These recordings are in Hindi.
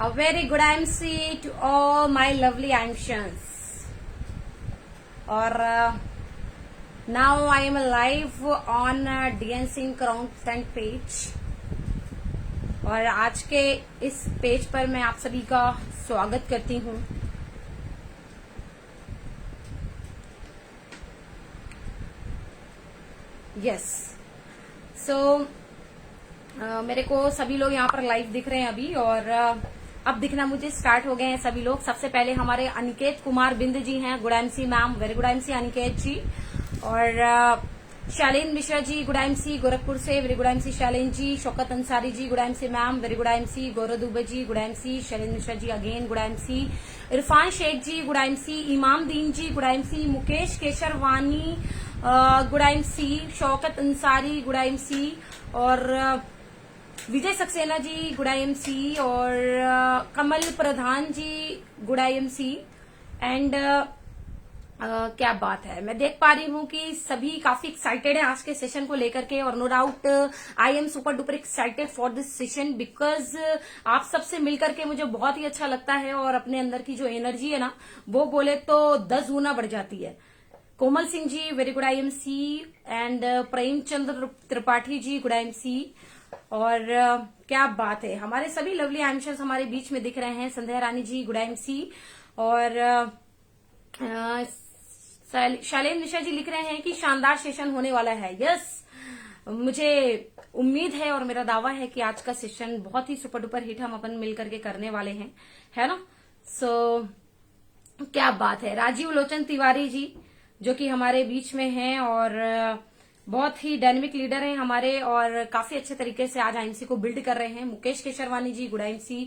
A very good IMC to all my lovely IMCians. और now I am live on DNC Crown front page. और आज के इस पेज पर मैं आप सभी का स्वागत करती हूँ. यस सो मेरे को सभी लोग यहाँ पर लाइव दिख रहे हैं अभी, और अब दिखना मुझे स्टार्ट हो गए हैं सभी लोग. सबसे पहले हमारे अनिकेत कुमार बिंद जी हैं. Good IMC ma'am, very good IMC Aniket ji. और शैलेन मिश्रा जी गुड IMC गोरखपुर से, very good IMC Shailen ji. Shaukat Ansari ji good IMC ma'am, very good IMC. Gaurav Dubey ji good IMC. Shailen Mishra ji again good IMC. Irfan Shaikh ji good IMC. Imam Deen ji good IMC. Mukesh Kesharwani good IMC. Shaukat Ansari good IMC. और विजय सक्सेना जी गुड IMC. और कमल Pradhan ji good IMC. And क्या बात है, मैं देख पा रही हूँ कि सभी काफी एक्साइटेड है आज के सेशन को लेकर के. और no doubt I am super duper excited for this session because आप सबसे मिलकर के मुझे बहुत ही अच्छा लगता है. और अपने अंदर की जो एनर्जी है ना, वो बोले तो 10 गुना बढ़ जाती है. Komal Singh ji very good IMC. And Premchandra Tripathi ji good IMC. और क्या बात है, हमारे सभी लवली IMCians हमारे बीच में दिख रहे हैं. संध्या रानी जी गुड IMC. और शैलेन मिश्रा जी लिख रहे हैं कि शानदार सेशन होने वाला है. यस, मुझे उम्मीद है और मेरा दावा है कि आज का सेशन बहुत ही सुपर डुपर हिट हम अपन मिलकर के करने वाले हैं, है ना. सो क्या बात है. राजीव लोचन तिवारी जी जो कि हमारे बीच में हैं और बहुत ही डायनेमिक लीडर हैं हमारे, और काफी अच्छे तरीके से आज IMC को बिल्ड कर रहे हैं. मुकेश केशरवानी जी good IMC.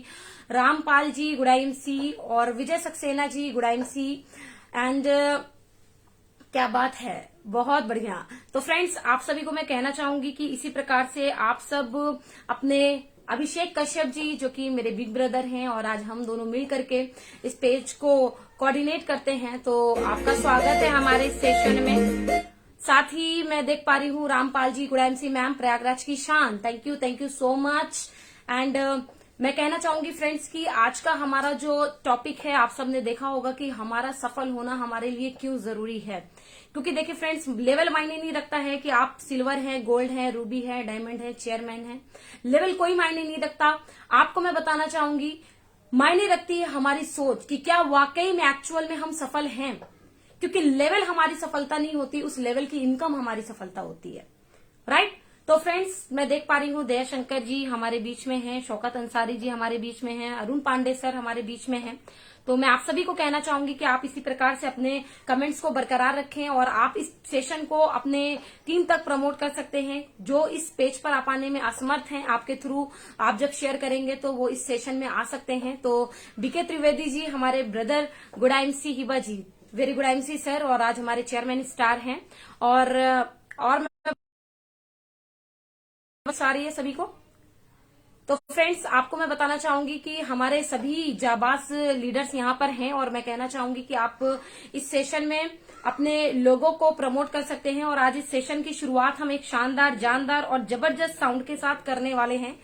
Rampal ji good IMC. और Vijay Saxena ji good IMC. And क्या बात है, बहुत बढ़िया. तो फ्रेंड्स, आप सभी को मैं कहना चाहूंगी कि इसी प्रकार से आप सब अपने अभिषेक कश्यप जी जो कि मेरे बिग ब्रदर हैं, और आज हम दोनों मिल करके इस पेज को कोऑर्डिनेट करते हैं. तो आपका स्वागत है हमारे इस सेशन में. साथ ही मैं देख पा रही हूँ Rampal ji good IMC ma'am, Prayagraj की शान. Thank you so much. And मैं कहना चाहूंगी फ्रेंड्स कि आज का हमारा जो टॉपिक है, आप सबने देखा होगा कि हमारा सफल होना हमारे लिए क्यों जरूरी है. क्योंकि देखिए फ्रेंड्स, लेवल मायने नहीं रखता है कि आप सिल्वर है, गोल्ड है, रूबी है, डायमंड है, चेयरमैन है. लेवल कोई मायने नहीं रखता. आपको मैं बताना चाहूंगी, मायने रखती है हमारी सोच कि क्या वाकई में एक्चुअल में हम सफल हैं. क्योंकि लेवल हमारी सफलता नहीं होती, उस लेवल की इनकम हमारी सफलता होती है. राइट. तो फ्रेंड्स, मैं देख पा रही हूँ दयाशंकर जी हमारे बीच में हैं, शौकत अंसारी जी हमारे बीच में हैं, अरुण पांडे सर हमारे बीच में हैं. तो मैं आप सभी को कहना चाहूंगी कि आप इसी प्रकार से अपने कमेंट्स को बरकरार रखें, और आप इस सेशन को अपने टीम तक प्रमोट कर सकते हैं. जो इस पेज पर आप आने में असमर्थ हैं, आपके थ्रू आप जब शेयर करेंगे तो वो इस सेशन में आ सकते हैं. तो बीके त्रिवेदी जी हमारे ब्रदर गुड IMC. हिबा जी वेरी गुड IMC सर, और आज हमारे चेयरमैन स्टार हैं. और आ रही है सभी को. तो फ्रेंड्स, आपको मैं बताना चाहूंगी कि हमारे सभी जाबाज लीडर्स यहाँ पर हैं, और मैं कहना चाहूंगी कि आप इस सेशन में अपने लोगों को प्रमोट कर सकते हैं. और आज इस सेशन की शुरुआत हम एक शानदार, जानदार और जबरदस्त साउंड के साथ करने वाले हैं.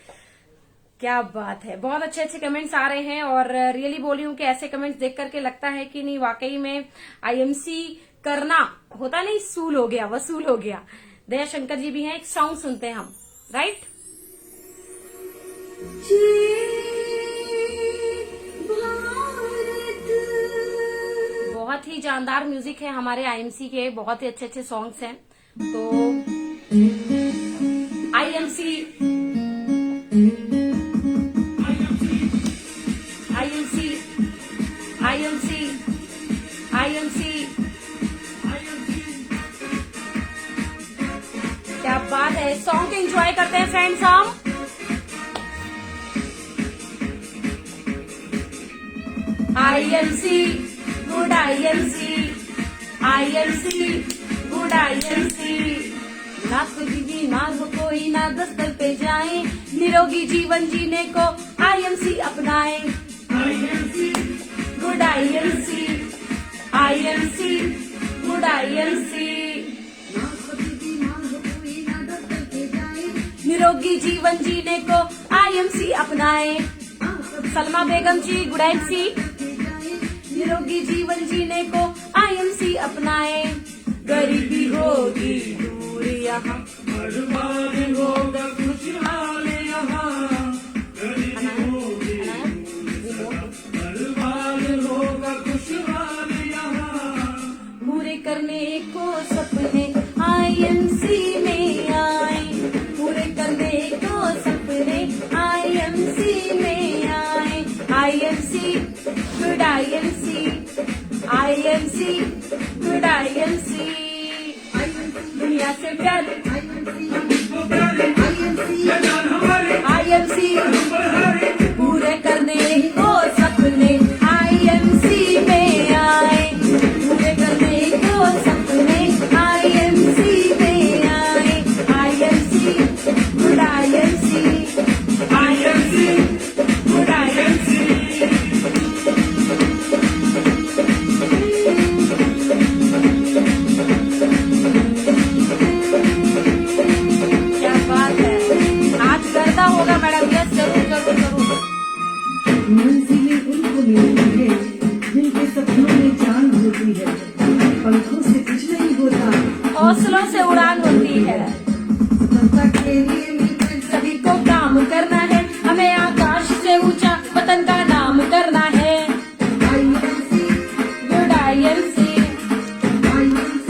क्या बात है, बहुत अच्छे अच्छे कमेंट्स आ रहे हैं. और रियली बोल रही हूँ कि ऐसे कमेंट्स देख करके लगता है कि नहीं, वाकई में IMC करना होता नहीं, सूल हो गया, वसूल हो गया. दया शंकर जी भी हैं. एक सॉन्ग सुनते हैं हम. राइट. बहुत ही जानदार म्यूजिक है हमारे IMC के, बहुत ही अच्छे अच्छे सॉन्ग्स हैं. तो IMC क्या बात है. सॉन्ग एंजॉय करते हैं फ्रेंड्स हम. IMC good IMC. Good IMC. ना तो दीदी ना हो कोई, ना दस्तर पे जाए, निरोगी जीवन जीने को IMC अपनाए. Good IMC. Good IMC. निरोगी जीवन जीने को IMC अपनाए. सलमा बेगम जी गुड IMC। निरोगी जीवन जीने को IMC अपनाए, गरीबी होगी दूर यहाँ, बर्बाद होगा खुशहाल यहाँ, गरीबी होगी बर्बाद होगा खुशहाल यहाँ, पूरे करने को सपने IMC में आए, पूरे करने को सपने IMC में आए, IMC good IMC, IMC good IMC, दुनिया से प्यारे IMC, पूरे करने को सपने IMC में आए, पूरे करने को सपने IMC में आए, IMC good IMC, IMC good IMC। क्या बात है, आज गर्दा होगा मैडम। यस जरूर जरूर जरूर। मंजिलें उनको मिलती है जिनके सपनों में जान होती है, पंखों से कुछ नहीं होता, हौसलों से उड़ान होती है, सत्ता के लिए मिलकर सभी को काम करना है, हमें आकाश से ऊंचा वतन का नाम करना है, IMC, गुड IMC, IMC,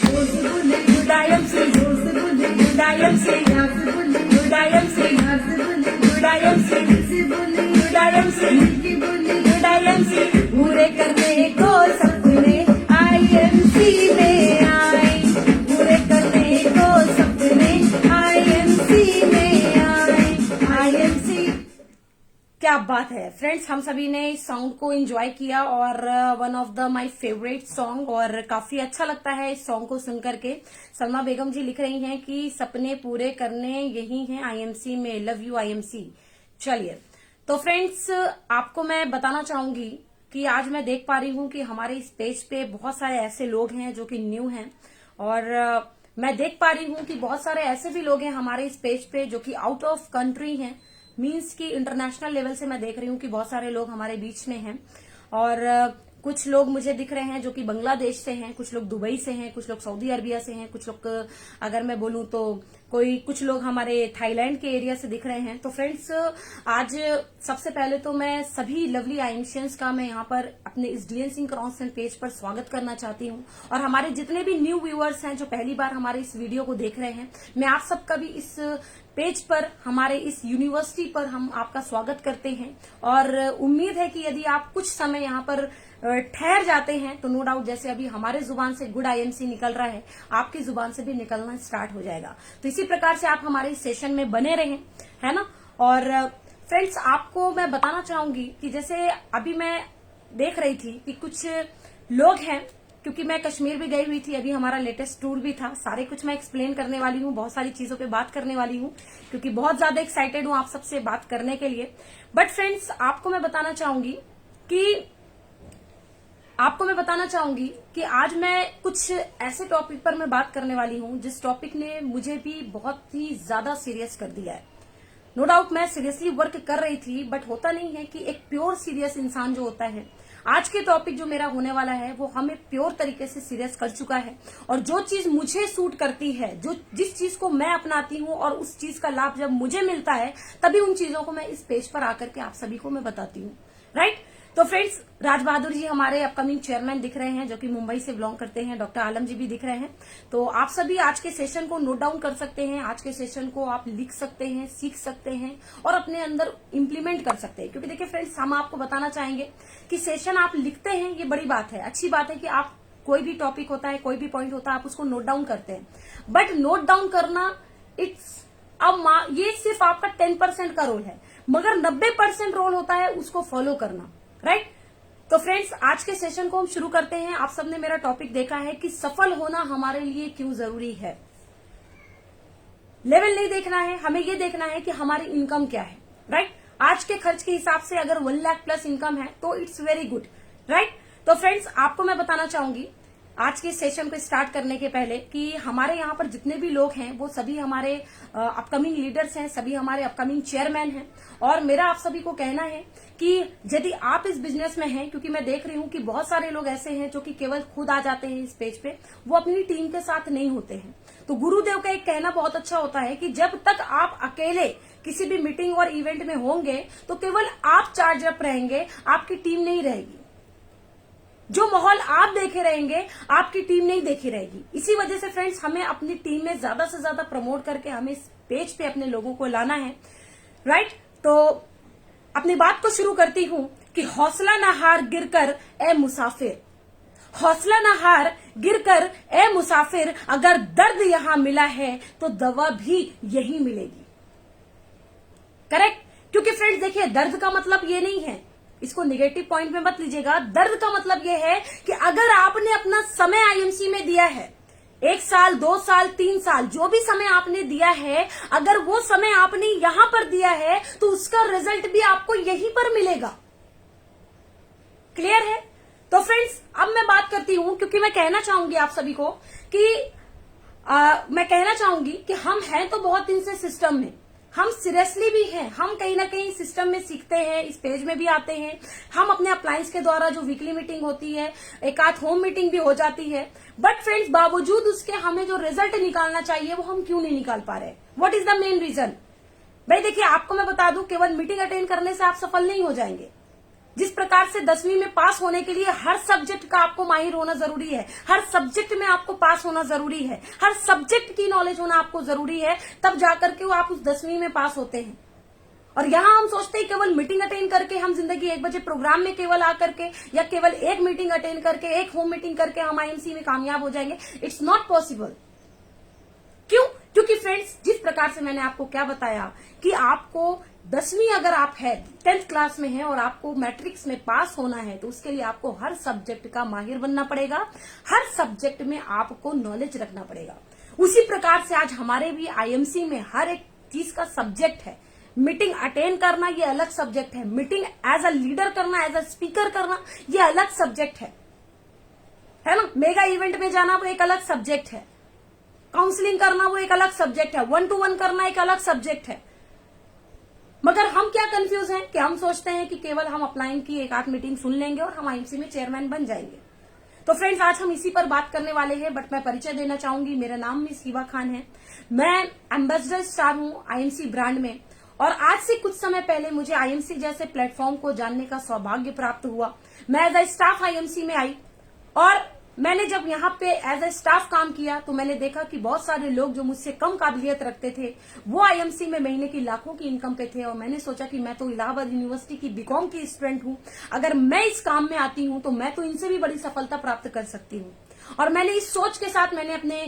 जोर से बोले, गुड IMC, जोर से बोले, गुड IMC, प्यार से बोले, गुड IMC, प्यार से बोले, गुड IMC, दिल से बोले, गुड IMC, दिल की बोले, गुड IMC, पूरे करने को सपने IMC में आए, पूरे करने को सपने IMC में आए, IMC। क्या बात है फ्रेंड्स, हम सभी ने इस सॉन्ग को एंजॉय किया और one of the my favourite song, और काफी अच्छा लगता है इस सॉन्ग को सुन करके। सलमा बेगम जी लिख रही हैं कि सपने पूरे करने यही हैं IMC में, लव यू IMC। चलिए तो फ्रेंड्स, आपको मैं बताना चाहूंगी कि आज मैं देख पा रही हूं कि हमारे इस पेज पे बहुत सारे ऐसे लोग हैं जो कि न्यू हैं, और मैं देख पा रही हूं कि बहुत सारे ऐसे भी लोग हैं हमारे इस पेज पे जो कि आउट ऑफ कंट्री हैं, मींस कि इंटरनेशनल लेवल से मैं देख रही हूँ कि बहुत सारे लोग हमारे बीच में हैं। और कुछ लोग मुझे दिख रहे हैं जो कि बांग्लादेश से हैं, कुछ लोग दुबई से हैं, कुछ लोग सऊदी अरबिया से हैं, कुछ लोग अगर मैं बोलूं तो कुछ लोग हमारे थाईलैंड के एरिया से दिख रहे हैं। तो फ्रेंड्स, आज सबसे पहले तो मैं सभी लवली आइमशियंस का मैं यहाँ पर अपने इस DN सिंह कॉन्स्टेंट पेज पर स्वागत करना चाहती हूँ, और हमारे जितने भी न्यू व्यूअर्स हैं जो पहली बार हमारे इस वीडियो को देख रहे हैं, मैं आप सबका भी इस पेज पर, हमारे इस यूनिवर्सिटी पर हम आपका स्वागत करते हैं। और उम्मीद है कि यदि आप कुछ समय यहाँ पर ठहर जाते हैं तो नो डाउट जैसे अभी हमारे जुबान से गुड IMC निकल रहा है, आपकी जुबान से भी निकलना स्टार्ट हो जाएगा। तो इसी प्रकार से आप हमारे इस सेशन में बने रहें, है ना। और फ्रेंड्स, आपको मैं बताना चाहूंगी कि जैसे अभी मैं देख रही थी कि कुछ लोग हैं, क्योंकि मैं कश्मीर भी गई हुई थी, अभी हमारा लेटेस्ट टूर भी था, सारे कुछ मैं एक्सप्लेन करने वाली हूँ, बहुत सारी चीजों पे बात करने वाली हूँ, क्योंकि बहुत ज्यादा एक्साइटेड हूँ आप सबसे बात करने के लिए। बट फ्रेंड्स, आपको मैं बताना चाहूंगी कि आज मैं कुछ ऐसे टॉपिक पर मैं बात करने वाली हूँ जिस टॉपिक ने मुझे भी बहुत ही ज्यादा सीरियस कर दिया है। नो डाउट मैं सीरियसली वर्क कर रही थी, बट होता नहीं है कि एक प्योर सीरियस इंसान जो होता है, आज के टॉपिक जो मेरा होने वाला है वो हमें प्योर तरीके से सीरियस कर चुका है। और जो चीज मुझे सूट करती है, जिस चीज को मैं अपनाती हूँ और उस चीज का लाभ जब मुझे मिलता है, तभी उन चीजों को मैं इस पेज पर आकर के आप सभी को मैं बताती हूँ, राइट। तो फ्रेंड्स, राज बहादुर जी हमारे अपकमिंग चेयरमैन दिख रहे हैं जो कि मुंबई से बिलोंग करते हैं, डॉक्टर आलम जी भी दिख रहे हैं। तो आप सभी आज के सेशन को नोट डाउन कर सकते हैं, आज के सेशन को आप लिख सकते हैं, सीख सकते हैं और अपने अंदर इम्प्लीमेंट कर सकते हैं। क्योंकि देखिए फ्रेंड्स, हम आपको बताना चाहेंगे कि सेशन आप लिखते हैं, ये बड़ी बात है, अच्छी बात है कि आप कोई भी टॉपिक होता है, कोई भी पॉइंट होता है, आप उसको नोट डाउन करते हैं। बट नोट डाउन करना ये सिर्फ आपका 10% का रोल है, मगर 90% रोल होता है उसको फॉलो करना, राइट। तो फ्रेंड्स, आज के सेशन को हम शुरू करते हैं। आप सबने मेरा टॉपिक देखा है कि सफल होना हमारे लिए क्यों जरूरी है। लेवल नहीं देखना है, हमें ये देखना है कि हमारी इनकम क्या है, राइट। आज के खर्च के हिसाब से अगर 1 लाख प्लस इनकम है तो इट्स वेरी गुड, राइट। तो फ्रेंड्स, आपको मैं बताना चाहूंगी आज के सेशन को स्टार्ट करने के पहले कि हमारे यहाँ पर जितने भी लोग हैं वो सभी हमारे अपकमिंग लीडर्स हैं, सभी हमारे अपकमिंग चेयरमैन हैं। और मेरा आप सभी को कहना है कि यदि आप इस बिजनेस में हैं, क्योंकि मैं देख रही हूँ कि बहुत सारे लोग ऐसे हैं जो कि केवल खुद आ जाते हैं इस पेज पे, वो अपनी टीम के साथ नहीं होते हैं। तो गुरुदेव का एक कहना बहुत अच्छा होता है कि जब तक आप अकेले किसी भी मीटिंग और इवेंट में होंगे तो केवल आप चार्ज अप रहेंगे, आपकी टीम नहीं रहेगी। जो माहौल आप देखे रहेंगे आपकी टीम नहीं देखी रहेगी। इसी वजह से फ्रेंड्स हमें अपनी टीम में ज्यादा से ज्यादा प्रमोट करके हमें इस पेज पे अपने लोगों को लाना है, राइट। तो अपनी बात को शुरू करती हूं कि हौसला न हार गिरकर ए मुसाफिर, हौसला न हार गिरकर ए मुसाफिर, अगर दर्द यहां मिला है तो दवा भी यही मिलेगी। करेक्ट। क्योंकि फ्रेंड्स देखिए, दर्द का मतलब ये नहीं है, इसको निगेटिव पॉइंट में मत लीजिएगा। दर्द का मतलब ये है कि अगर आपने अपना समय आईएमसी में दिया है, 1 साल 2 साल 3 साल जो भी समय आपने दिया है, अगर वो समय आपने यहां पर दिया है तो उसका रिजल्ट भी आपको यहीं पर मिलेगा। क्लियर है? तो फ्रेंड्स अब मैं बात करती हूं, क्योंकि मैं कहना चाहूंगी आप सभी को कि मैं कहना चाहूंगी कि हम हैं तो बहुत दिन से सिस्टम में, हम सीरियसली भी हैं, हम कहीं ना कहीं सिस्टम में सीखते हैं, इस पेज में भी आते हैं, हम अपने अप्लायंस के द्वारा जो वीकली मीटिंग होती है, एक आध होम मीटिंग भी हो जाती है। बट फ्रेंड्स बावजूद उसके हमें जो रिजल्ट निकालना चाहिए वो हम क्यों नहीं निकाल पा रहे? What is the main reason? भाई देखिए, आपको मैं बता दूं, केवल मीटिंग अटेंड करने से आप सफल नहीं हो जाएंगे। जिस प्रकार से 10वीं में पास होने के लिए हर सब्जेक्ट का आपको माहिर होना जरूरी है, हर सब्जेक्ट में आपको पास होना जरूरी है, हर सब्जेक्ट की नॉलेज होना आपको जरूरी है, तब जाकर के वो आप उस 10वीं में पास होते हैं। और यहां हम सोचते हैं केवल मीटिंग अटेंड करके हम जिंदगी 1 बजे प्रोग्राम में केवल आकर के या केवल एक मीटिंग अटेंड करके, एक होम मीटिंग करके हम आईएमसी में कामयाब हो जाएंगे। It's not possible. क्यों? क्योंकि फ्रेंड्स जिस प्रकार से मैंने आपको क्या बताया कि आपको 10वीं अगर आप है, 10th क्लास में है और आपको मैट्रिक्स में पास होना है तो उसके लिए आपको हर सब्जेक्ट का माहिर बनना पड़ेगा, हर सब्जेक्ट में आपको नॉलेज रखना पड़ेगा। उसी प्रकार से आज हमारे भी आईएमसी में हर एक चीज का सब्जेक्ट है। मीटिंग अटेंड करना ये अलग सब्जेक्ट है, मीटिंग एज अ लीडर करना, एज अ स्पीकर करना ये अलग सब्जेक्ट है ना। मेगा इवेंट में जाना वो एक अलग सब्जेक्ट है, काउंसलिंग करना वो एक अलग सब्जेक्ट है, 1-to-1 करना एक अलग सब्जेक्ट है। मगर हम क्या कंफ्यूज हैं कि हम सोचते हैं कि केवल हम अपलाइन की एक आध मीटिंग सुन लेंगे और हम आईएमसी में चेयरमैन बन जाएंगे। तो फ्रेंड्स आज हम इसी पर बात करने वाले हैं। बट मैं परिचय देना चाहूंगी, मेरा नाम मिस हिबा खान है, मैं एम्बेसडर स्टार हूं आईएमसी ब्रांड में। और आज से कुछ समय पहले मुझे आईएमसी जैसे प्लेटफॉर्म को जानने का सौभाग्य प्राप्त हुआ। मैं एज अ स्टाफ आईएमसी में आई और मैंने जब यहाँ पे एज ए स्टाफ काम किया तो मैंने देखा कि बहुत सारे लोग जो मुझसे कम काबिलियत रखते थे वो आईएमसी में महीने की लाखों की इनकम पे थे। और मैंने सोचा कि मैं तो इलाहाबाद यूनिवर्सिटी की बीकॉम की स्टूडेंट हूँ, अगर मैं इस काम में आती हूँ तो मैं तो इनसे भी बड़ी सफलता प्राप्त कर सकती हूँ। और मैंने इस सोच के साथ मैंने अपने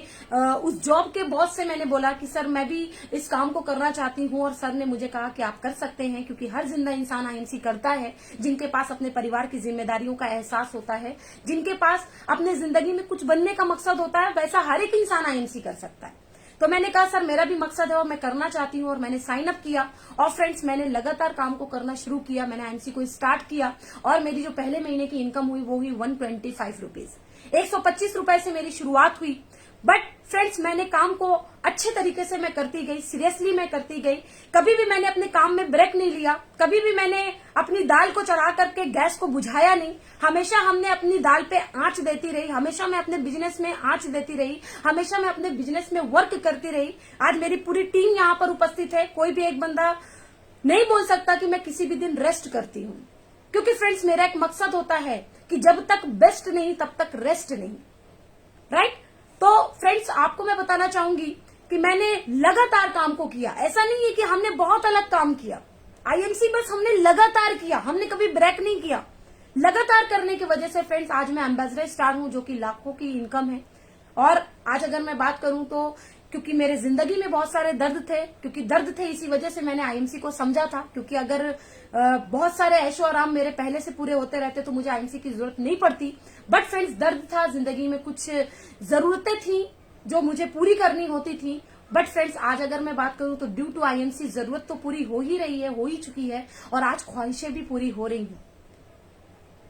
उस जॉब के बॉस से मैंने बोला कि सर मैं भी इस काम को करना चाहती हूँ। और सर ने मुझे कहा कि आप कर सकते हैं, क्योंकि हर जिंदा इंसान आईएमसी करता है जिनके पास अपने परिवार की जिम्मेदारियों का एहसास होता है, जिनके पास अपने जिंदगी में कुछ बनने का मकसद होता है, वैसा हर एक इंसान आईएमसी कर सकता है। तो मैंने कहा सर मेरा भी मकसद है और मैं करना चाहती हूँ। और मैंने साइन अप किया और फ्रेंड्स मैंने लगातार काम को करना शुरू किया। मैंने आईएमसी को स्टार्ट किया और मेरी जो पहले महीने की इनकम हुई वो हुई 125 रुपीज, 125 रुपए से मेरी शुरुआत हुई। बट फ्रेंड्स मैंने काम को अच्छे तरीके से मैं करती गई, सीरियसली मैं करती गई। कभी भी मैंने अपने काम में ब्रेक नहीं लिया, कभी भी मैंने अपनी दाल को चढ़ा करके गैस को बुझाया नहीं। हमेशा हमने अपनी दाल पे आंच देती रही, हमेशा मैं अपने बिजनेस में आंच देती रही, हमेशा मैं अपने बिजनेस में वर्क करती रही। आज मेरी पूरी टीम यहाँ पर उपस्थित है, कोई भी एक बंदा नहीं बोल सकता कि मैं किसी भी दिन रेस्ट करती हूँ, क्योंकि फ्रेंड्स मेरा एक मकसद होता है कि जब तक बेस्ट नहीं तब तक रेस्ट नहीं, राइट। तो फ्रेंड्स आपको मैं बताना चाहूंगी कि मैंने लगातार काम को किया। ऐसा नहीं है कि हमने बहुत अलग काम किया, आईएमसी बस हमने लगातार किया, हमने कभी ब्रेक नहीं किया। लगातार करने की वजह से फ्रेंड्स आज मैं एम्बेसडर स्टार हूं, जो कि लाखों की इनकम है। और आज अगर मैं बात करूं तो क्योंकि मेरे जिंदगी में बहुत सारे दर्द थे, क्योंकि दर्द थे इसी वजह से मैंने आईएमसी को समझा था। क्योंकि अगर बहुत सारे ऐशो आराम मेरे पहले से पूरे होते रहते तो मुझे आईएमसी की जरूरत नहीं पड़ती। बट फ्रेंड्स दर्द था, जिंदगी में कुछ जरूरतें थी जो मुझे पूरी करनी होती थी। बट फ्रेंड्स आज अगर मैं बात करूं तो ड्यू टू आईएमसी जरूरत तो पूरी हो ही रही है, हो ही चुकी है, और आज ख्वाहिशें भी पूरी हो रही हैं।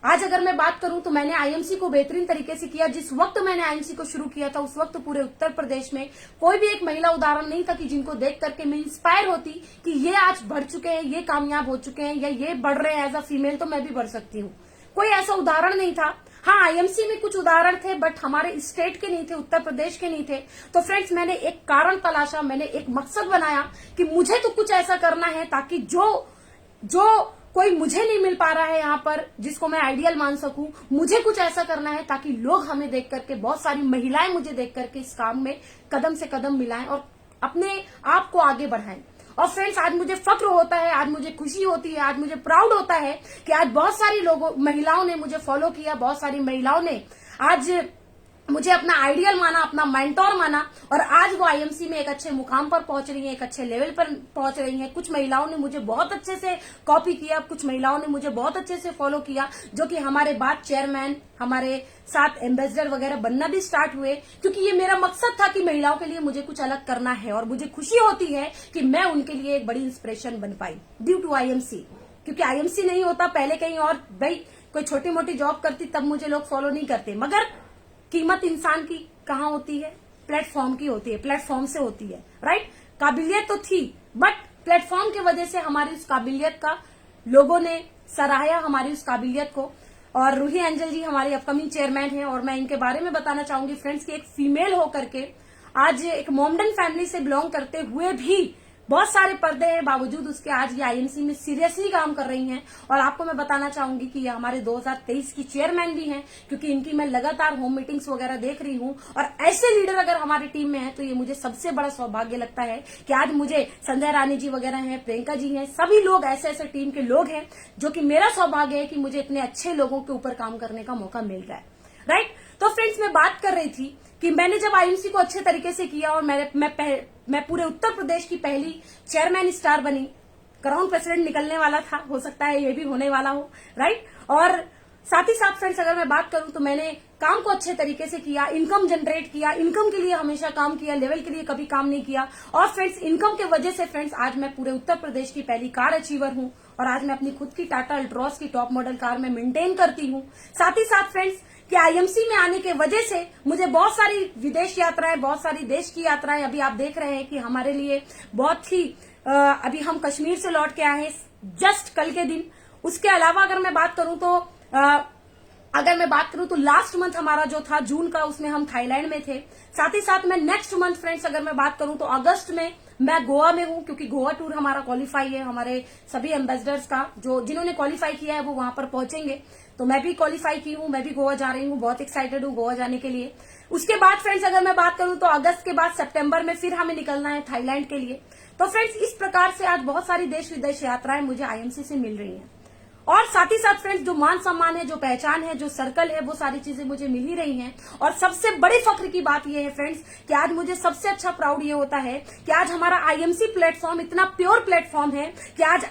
आज अगर मैं बात करूं तो मैंने आईएमसी को बेहतरीन तरीके से किया। जिस वक्त मैंने आईएमसी को शुरू किया था उस वक्त पूरे उत्तर प्रदेश में कोई भी एक महिला उदाहरण नहीं था कि जिनको देख करके मैं इंस्पायर होती कि ये आज बढ़ चुके हैं, ये कामयाब हो चुके हैं, या ये बढ़ रहे हैं एज अ फीमेल तो मैं भी बढ़ सकती हूँ। कोई ऐसा उदाहरण नहीं था। हाँ, आईएमसी में कुछ उदाहरण थे बट हमारे स्टेट के नहीं थे, उत्तर प्रदेश के नहीं थे। तो फ्रेंड्स मैंने एक कारण तलाशा, मैंने एक मकसद बनाया कि मुझे तो कुछ ऐसा करना है ताकि जो कोई मुझे नहीं मिल पा रहा है यहाँ पर, जिसको मैं आइडियल मान सकूं, मुझे कुछ ऐसा करना है ताकि लोग हमें देख करके, बहुत सारी महिलाएं मुझे देख करके इस काम में कदम से कदम मिलाएं और अपने आप को आगे बढ़ाएं। और फ्रेंड्स आज मुझे फक्र होता है, आज मुझे खुशी होती है, आज मुझे प्राउड होता है कि आज बहुत सारी महिलाओं ने मुझे फॉलो किया, बहुत सारी महिलाओं ने आज मुझे अपना आइडियल माना, अपना मेंटोर माना, और आज वो आईएमसी में एक अच्छे मुकाम पर पहुंच रही हैं, एक अच्छे लेवल पर पहुंच रही हैं। कुछ महिलाओं ने मुझे बहुत अच्छे से कॉपी किया, कुछ महिलाओं ने मुझे बहुत अच्छे से फॉलो किया, जो कि हमारे बाद चेयरमैन, हमारे साथ एम्बेसडर वगैरह बनना भी स्टार्ट हुए, क्योंकि ये मेरा मकसद था कि महिलाओं के लिए मुझे कुछ अलग करना है। और मुझे खुशी होती है कि मैं उनके लिए एक बड़ी इंस्पिरेशन बन पाई ड्यू टू आईएमसी। क्योंकि आईएमसी नहीं होता, पहले कहीं और भाई कोई छोटी मोटी जॉब करती तब मुझे लोग फॉलो नहीं करते। मगर कीमत इंसान की कहाँ होती है? प्लेटफॉर्म की होती है, प्लेटफॉर्म से होती है, राइट। काबिलियत तो थी बट प्लेटफॉर्म की वजह से हमारी उस काबिलियत का लोगों ने सराहा, हमारी उस काबिलियत को। और रूही एंजल जी हमारी अपकमिंग चेयरमैन हैं और मैं इनके बारे में बताना चाहूंगी फ्रेंड्स कि एक फीमेल होकर के आज एक मोमडन फैमिली से बिलोंग करते हुए भी बहुत सारे पर्दे हैं, बावजूद उसके आज ये आईएमसी में सीरियसली काम कर रही हैं। और आपको मैं बताना चाहूंगी कि ये हमारे 2023 की चेयरमैन भी हैं, क्योंकि इनकी मैं लगातार होम मीटिंग्स वगैरह देख रही हूं। और ऐसे लीडर अगर हमारी टीम में है तो ये मुझे सबसे बड़ा सौभाग्य लगता है कि आज मुझे संध्या रानी जी वगैरह हैं, प्रियंका जी हैं, सभी लोग ऐसे ऐसे टीम के लोग हैं जो कि मेरा सौभाग्य है कि मुझे इतने अच्छे लोगों के ऊपर काम करने का मौका मिल रहा है, राइट। तो फ्रेंड्स मैं बात कर रही थी कि मैंने जब आईएमसी को अच्छे तरीके से किया और मैं पूरे उत्तर प्रदेश की पहली चेयरमैन स्टार बनी, क्राउन प्रेसिडेंट निकलने वाला था, हो सकता है ये भी होने वाला हो, राइट। और साथ ही साथ फ्रेंड्स अगर मैं बात करूं तो मैंने काम को अच्छे तरीके से किया, इनकम जनरेट किया, इनकम के लिए हमेशा काम किया, लेवल के लिए कभी काम नहीं किया। और फ्रेंड्स इनकम के वजह से फ्रेंड्स आज मैं पूरे उत्तर प्रदेश की पहली कार अचीवर हूं और आज मैं अपनी खुद की टाटा अल्ट्रॉस की टॉप मॉडल कार में मेंटेन करती हूं। साथ ही साथ फ्रेंड्स कि आईएमसी में आने के वजह से मुझे बहुत सारी विदेश यात्राएं, बहुत सारी देश की यात्राएं, अभी आप देख रहे हैं कि हमारे लिए बहुत ही अभी हम कश्मीर से लौट के आए हैं जस्ट कल के दिन। उसके अलावा अगर मैं बात करूं तो लास्ट मंथ हमारा जो था जून का, उसमें हम थाईलैंड में थे। साथ ही साथ मैं नेक्स्ट मंथ फ्रेंड्स अगर मैं बात करूं तो अगस्त में मैं गोवा में हूं, क्योंकि गोवा टूर हमारा क्वालिफाई है। हमारे सभी एम्बेसडर्स का जिन्होंने क्वालिफाई किया है वो वहां पर पहुंचेंगे, तो मैं भी क्वालिफाई की हूं, मैं भी गोवा जा रही हूं, बहुत एक्साइटेड हूं गोवा जाने के लिए। उसके बाद फ्रेंड्स अगर मैं बात करूं तो अगस्त के बाद सितंबर में फिर हमें निकलना है थाईलैंड के लिए। तो फ्रेंड्स इस प्रकार से आज बहुत सारी देश विदेश यात्राएं मुझे आईएमसी से मिल रही हैं। और साथ ही साथ फ्रेंड्स जो मान सम्मान है, जो पहचान है, जो सर्कल है, वो सारी चीजें मुझे मिल ही रही हैं। और सबसे बड़े फख्र की बात यह है फ्रेंड्स कि आज मुझे सबसे अच्छा प्राउड ये होता है कि आज हमारा आईएमसी प्लेटफॉर्म इतना प्योर प्लेटफॉर्म है कि आज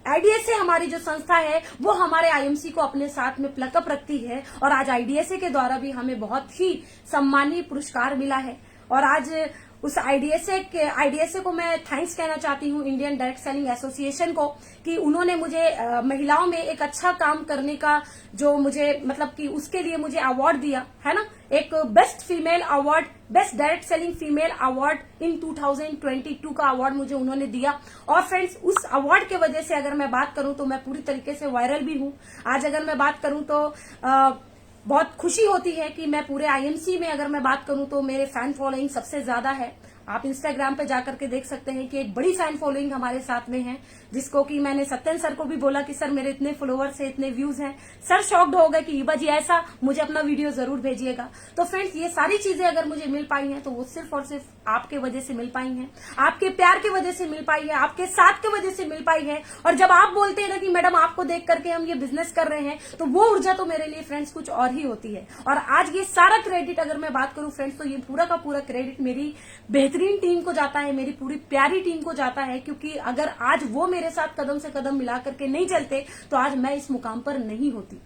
आईडीएसए हमारी जो संस्था है वो हमारे आईएमसी को अपने साथ में प्लकअप रखती है। और आज आईडीएसए के द्वारा भी हमें बहुत ही सम्मानीय पुरस्कार मिला है। और आज उस आईडीएसए को मैं थैंक्स कहना चाहती हूँ, इंडियन डायरेक्ट सेलिंग एसोसिएशन को, कि उन्होंने मुझे महिलाओं में एक अच्छा काम करने का जो मुझे मतलब कि उसके लिए मुझे अवार्ड दिया है ना, एक best female award, best direct selling female award in 2022 का अवार्ड मुझे उन्होंने दिया। और फ्रेंड्स उस अवार्ड के वजह से अगर मैं बात करूं तो मैं पूरी तरीके से वायरल भी हूं। आज अगर मैं बात करूं तो बहुत खुशी होती है कि मैं पूरे आईएमसी में अगर मैं बात करूं तो मेरे फैन फॉलोइंग सबसे ज्यादा है। आप इंस्टाग्राम पे जाकर के देख सकते हैं कि एक बड़ी फैन फॉलोइंग हमारे साथ में है, जिसको कि मैंने सत्यन सर को भी बोला कि सर मेरे इतने फॉलोअर्स है, इतने व्यूज हैं। सर शॉक्ड हो गए कि ईबा जी ऐसा, मुझे अपना वीडियो जरूर भेजिएगा। तो फ्रेंड्स ये सारी चीजें अगर मुझे मिल पाई हैं तो वो सिर्फ और सिर्फ आपके वजह से मिल पाई हैं, आपके प्यार की वजह से मिल पाई है, आपके साथ की वजह से मिल पाई है। और जब आप बोलते हैं ना कि मैडम आपको देख करके हम ये बिजनेस कर रहे हैं, तो वो ऊर्जा तो मेरे लिए फ्रेंड्स कुछ और ही होती है। और आज ये सारा क्रेडिट अगर मैं बात करूं फ्रेंड्स तो ये पूरा का पूरा क्रेडिट मेरी बेहतरीन टीम को जाता है, मेरी पूरी प्यारी टीम को जाता है। क्योंकि अगर आज वो मेरे साथ कदम से कदम मिला करके नहीं चलते तो आज मैं इस मुकाम पर नहीं होती,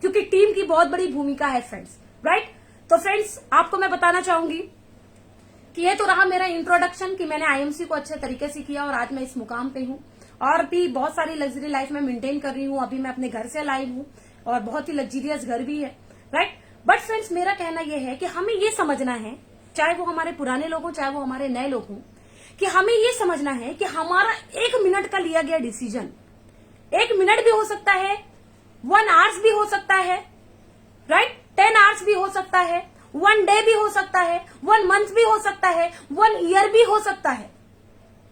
क्योंकि टीम की बहुत बड़ी भूमिका है फ्रेंड्स, राइट। तो फ्रेंड्स आपको मैं बताना चाहूंगी कि ये तो रहा मेरा इंट्रोडक्शन कि मैंने आईएमसी को अच्छे तरीके से किया और आज मैं इस मुकाम पे हूं। और भी बहुत सारी लग्जरी लाइफ में मेंटेन कर रही हूँ। अभी मैं अपने घर से लाई हूँ और बहुत ही लग्जरियस घर भी है, राइट। बट फ्रेंड्स, मेरा कहना यह है कि हमें ये समझना है, चाहे वो हमारे पुराने लोग हों चाहे वो हमारे नए लोग हों, कि हमें ये समझना है कि हमारा 1 मिनट का लिया गया डिसीजन 1 मिनट भी हो सकता है, 1 आवर्स भी हो सकता है, राइट, 10 आवर्स भी हो सकता है, 1 डे भी हो सकता है, 1 मंथ भी हो सकता है, 1 ईयर भी हो सकता है